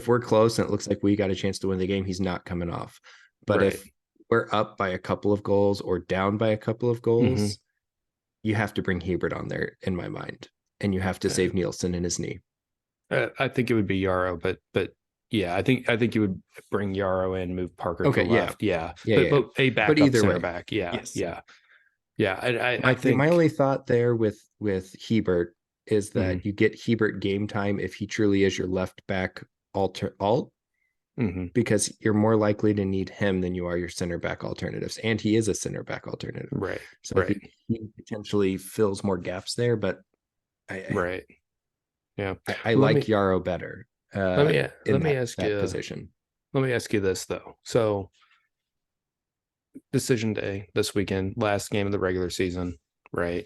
Speaker 1: we're close and it looks like we got a chance to win the game, he's not coming off. But
Speaker 2: right.
Speaker 1: if we're up by a couple of goals or down by a couple of
Speaker 2: Mm-hmm.
Speaker 1: goals, you have to bring Hebert on there in my mind, and you have to save Nielsen in his knee.
Speaker 2: I think it would be Yarrow, but yeah, I think you would bring Yarrow in, move Parker to
Speaker 1: Okay,
Speaker 2: the
Speaker 1: yeah,
Speaker 2: left. Yeah,
Speaker 1: yeah,
Speaker 2: but
Speaker 1: yeah.
Speaker 2: but a
Speaker 1: But
Speaker 2: backup
Speaker 1: either
Speaker 2: center
Speaker 1: way,
Speaker 2: back. Yeah,
Speaker 1: yes.
Speaker 2: yeah, yeah. I
Speaker 1: My
Speaker 2: think.
Speaker 1: only thought there with Hebert is
Speaker 2: Mm-hmm,
Speaker 1: that you get Hebert game time if he truly is your left back alt,
Speaker 2: mm-hmm,
Speaker 1: because you're more likely to need him than you are your center back alternatives, and he is a center back alternative.
Speaker 2: right,
Speaker 1: So I
Speaker 2: right,
Speaker 1: think he potentially fills more gaps there. But I
Speaker 2: right. Yeah.
Speaker 1: I
Speaker 2: Let
Speaker 1: like
Speaker 2: me
Speaker 1: Yarrow better
Speaker 2: let me
Speaker 1: in
Speaker 2: let me
Speaker 1: that
Speaker 2: ask
Speaker 1: that
Speaker 2: you.
Speaker 1: position.
Speaker 2: Let me ask you this though. So decision day this weekend, last game of the regular season, right?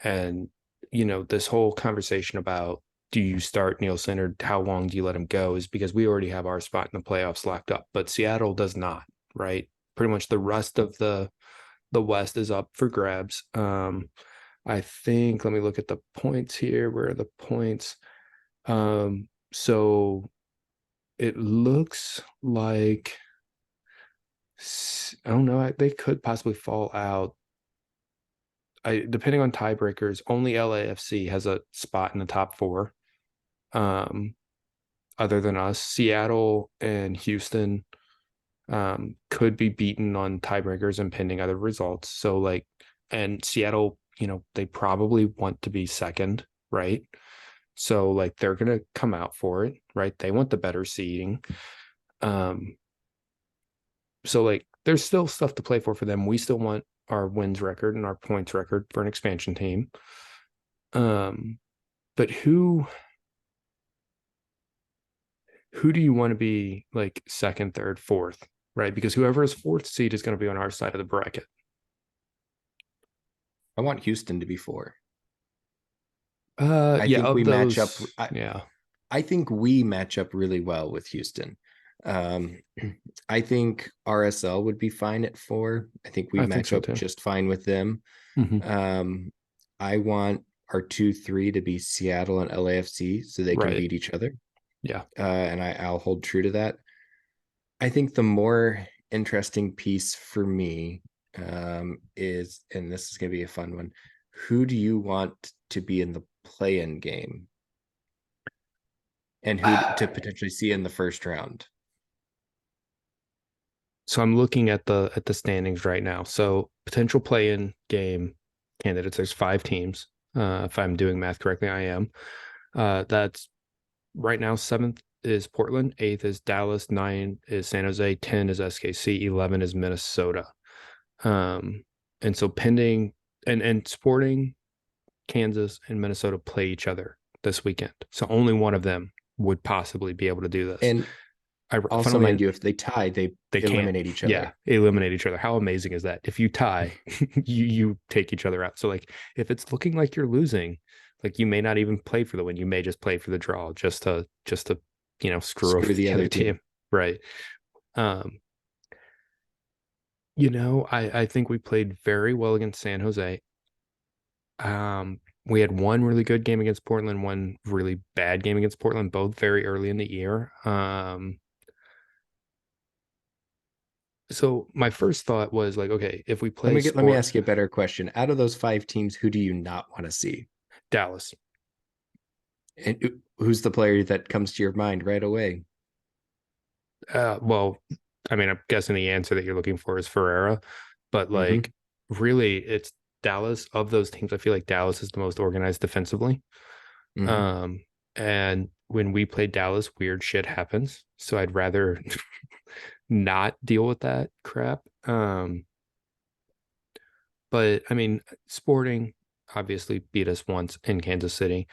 Speaker 2: And this whole conversation about do you start Nielsen or how long do you let him go is because we already have our spot in the playoffs locked up, but Seattle does not, right? Pretty much the rest of the West is up for grabs. I think let me look at the points here. Where are the points? So it looks like I don't know. They could possibly fall out. Depending on tiebreakers, only LAFC has a spot in the top four. Um, other than us, Seattle and Houston could be beaten on tiebreakers and pending other results. So and Seattle, they probably want to be second, right? So they're gonna come out for it, right? They want the better seeding. Um, so there's still stuff to play for them. We still want our wins record and our points record for an expansion team. But who do you want to be like second, third, fourth, right? Because whoever is fourth seed is going to be on our side of the bracket.
Speaker 1: I want Houston to be 4. I
Speaker 2: Yeah,
Speaker 1: think
Speaker 2: of
Speaker 1: we match up.
Speaker 2: those, yeah,
Speaker 1: I think we match up really well with Houston. Um, I think RSL would be fine at 4. I think we
Speaker 2: I think
Speaker 1: match
Speaker 2: so
Speaker 1: up
Speaker 2: too.
Speaker 1: just fine with them.
Speaker 2: Mm-hmm.
Speaker 1: Um, I want our 2-3 to be Seattle and LAFC so they can
Speaker 2: Right.
Speaker 1: beat each other.
Speaker 2: Yeah.
Speaker 1: And I'll hold true to that. I think the more interesting piece for me is, and this is going to be a fun one, who do you want to be in the play-in game and who to potentially see in the first round?
Speaker 2: So I'm looking at the standings right now. So potential play-in game candidates. There's 5 teams. If I'm doing math correctly, I am. That's right now. 7th is Portland. 8th is Dallas. 9 is San Jose. 10 is SKC. 11 is Minnesota. Um, and so pending and Sporting, Kansas, and Minnesota play each other this weekend. So only one of them would possibly be able to do this.
Speaker 1: And also,
Speaker 2: Funnily,
Speaker 1: mind you, if they tie, they
Speaker 2: they can't.
Speaker 1: eliminate each
Speaker 2: Yeah,
Speaker 1: other.
Speaker 2: eliminate each other. How amazing is that? If you tie, you take each other out. So if it's looking like you're losing, you may not even play for the win. You may just play for the draw, just to screw over
Speaker 1: Screw the
Speaker 2: the
Speaker 1: other
Speaker 2: other
Speaker 1: team.
Speaker 2: team, right? Um, I think we played very well against San Jose. We had one really good game against Portland, one really bad game against Portland, both very early in the year. So my first thought was like, okay, if we play
Speaker 1: Let me ask you a better question. Out of those 5 teams, who do you not want to see?
Speaker 2: Dallas.
Speaker 1: And who's the player that comes to your mind right away?
Speaker 2: Well, I mean, I'm guessing the answer that you're looking for is Ferreira, but
Speaker 1: Mm-hmm.
Speaker 2: like really it's Dallas. Of those teams, I feel like Dallas is the most organized defensively.
Speaker 1: Mm-hmm.
Speaker 2: Um, and when we play Dallas, weird shit happens. So I'd rather not deal with that crap. But I mean, Sporting obviously beat us once in Kansas City.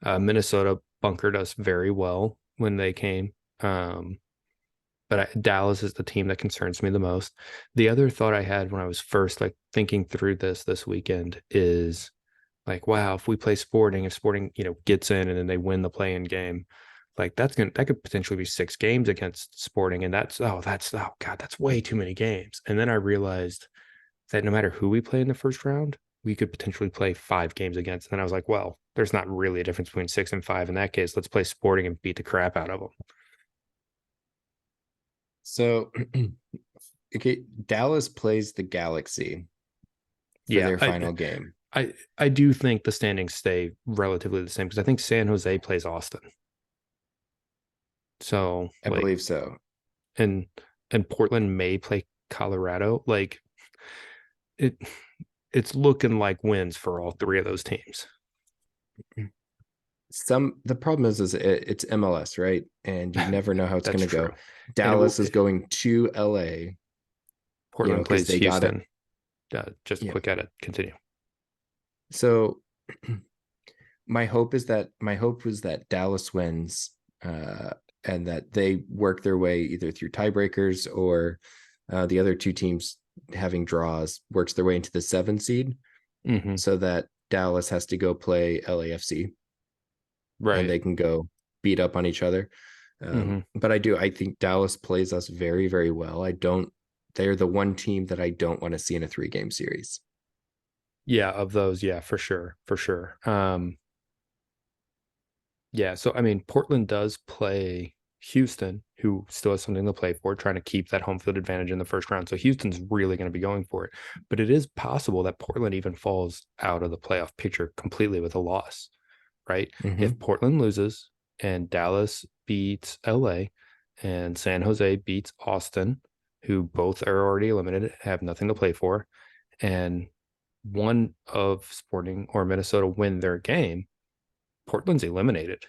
Speaker 2: Minnesota bunkered us very well when they came. But Dallas is the team that concerns me the most. The other thought I had when I was first like thinking through this weekend is like, wow, if we play Sporting, if Sporting, gets in and then they win the play-in game, like that could potentially be 6 games against Sporting, and that's oh god, that's way too many games. And then I realized that no matter who we play in the first round, we could potentially play 5 games against. And then I was like, well, there's not really a difference between 6 and 5 in that case. Let's play Sporting and beat the crap out of them.
Speaker 1: So, okay, Dallas plays the Galaxy for
Speaker 2: Yeah,
Speaker 1: their final game.
Speaker 2: I do think the standings stay relatively the same because I think San Jose plays Austin. So
Speaker 1: I
Speaker 2: like
Speaker 1: believe so.
Speaker 2: and and Portland may play Colorado. Like it it's looking like wins for all 3 of those teams.
Speaker 1: The problem is it's MLS, right? And you never know how it's
Speaker 2: That's
Speaker 1: going to
Speaker 2: true.
Speaker 1: go.
Speaker 2: And
Speaker 1: Dallas is going to LA,
Speaker 2: Portland
Speaker 1: because
Speaker 2: plays
Speaker 1: they got it.
Speaker 2: Houston. Just
Speaker 1: Yeah.
Speaker 2: quick edit. Continue.
Speaker 1: So my hope was that Dallas wins, and that they work their way either through tiebreakers or the other 2 teams having draws works their way into the 7 seed,
Speaker 2: Hmm.
Speaker 1: so that Dallas has to go play LAFC and
Speaker 2: Right.
Speaker 1: they can go beat up on each other.
Speaker 2: Hmm.
Speaker 1: But I think Dallas plays us very, very well. They're the one team that I don't want to see in a 3-game series.
Speaker 2: Yeah, of those, yeah, for sure, for sure. Yeah, so I mean, Portland does play Houston, who still has something to play for, trying to keep that home field advantage in the first round. So Houston's really going to be going for it. But it is possible that Portland even falls out of the playoff picture completely with a loss, right?
Speaker 1: Mm-hmm.
Speaker 2: If Portland loses and Dallas beats LA and San Jose beats Austin, who both are already eliminated, have nothing to play for, and one of Sporting or Minnesota win their game, Portland's eliminated.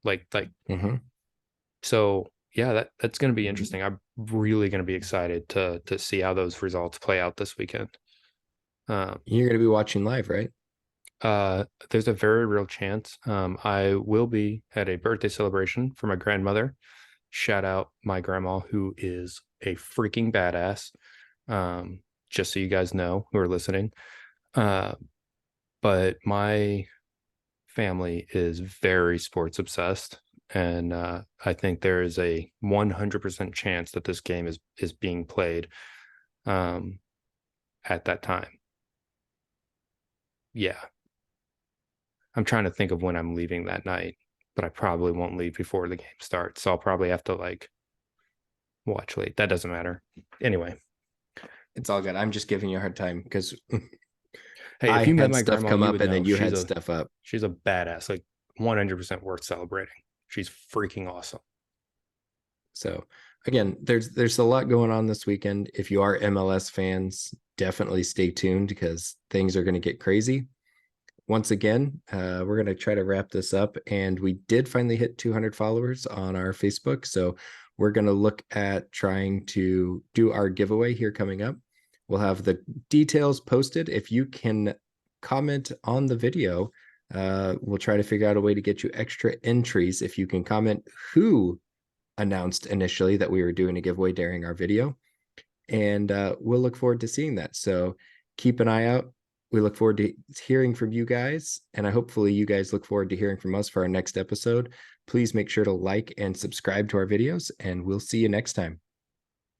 Speaker 2: Like
Speaker 1: Mm-hmm.
Speaker 2: so yeah, that's going to be interesting. I'm really going to be excited to see how those results play out this weekend. Um,
Speaker 1: You're going to be watching live, right?
Speaker 2: there's a very real chance I will be at a birthday celebration for my grandmother. Shout out my grandma, who is a freaking badass. Just so you guys know who are listening. Uh, but my family is very sports obsessed, and I think there is a 100% chance that this game is being played um, at that time. Yeah, I'm trying to think of when I'm leaving that night, but I probably won't leave before the game starts. So I'll probably have to like watch late. That doesn't matter. Anyway,
Speaker 1: It's all good. I'm just giving you a hard time because
Speaker 2: hey, if
Speaker 1: I
Speaker 2: you met
Speaker 1: had
Speaker 2: my
Speaker 1: stuff
Speaker 2: grandma,
Speaker 1: come
Speaker 2: you
Speaker 1: up
Speaker 2: would
Speaker 1: and then
Speaker 2: know
Speaker 1: you had stuff up.
Speaker 2: she's a badass. Like 100% worth celebrating. She's freaking awesome.
Speaker 1: So again, there's a lot going on this weekend. If you are MLS fans, definitely stay tuned because things are going to get crazy. Once again, we're going to try to wrap this up, and we did finally hit 200 followers on our Facebook. So we're going to look at trying to do our giveaway here coming up. We'll have the details posted. If you can comment on the video, we'll try to figure out a way to get you extra entries. If you can comment who announced initially that we were doing a giveaway during our video, and we'll look forward to seeing that. So keep an eye out. We look forward to hearing from you guys, and hopefully you guys look forward to hearing from us for our next episode. Please make sure to like and subscribe to our videos, and we'll see you next time.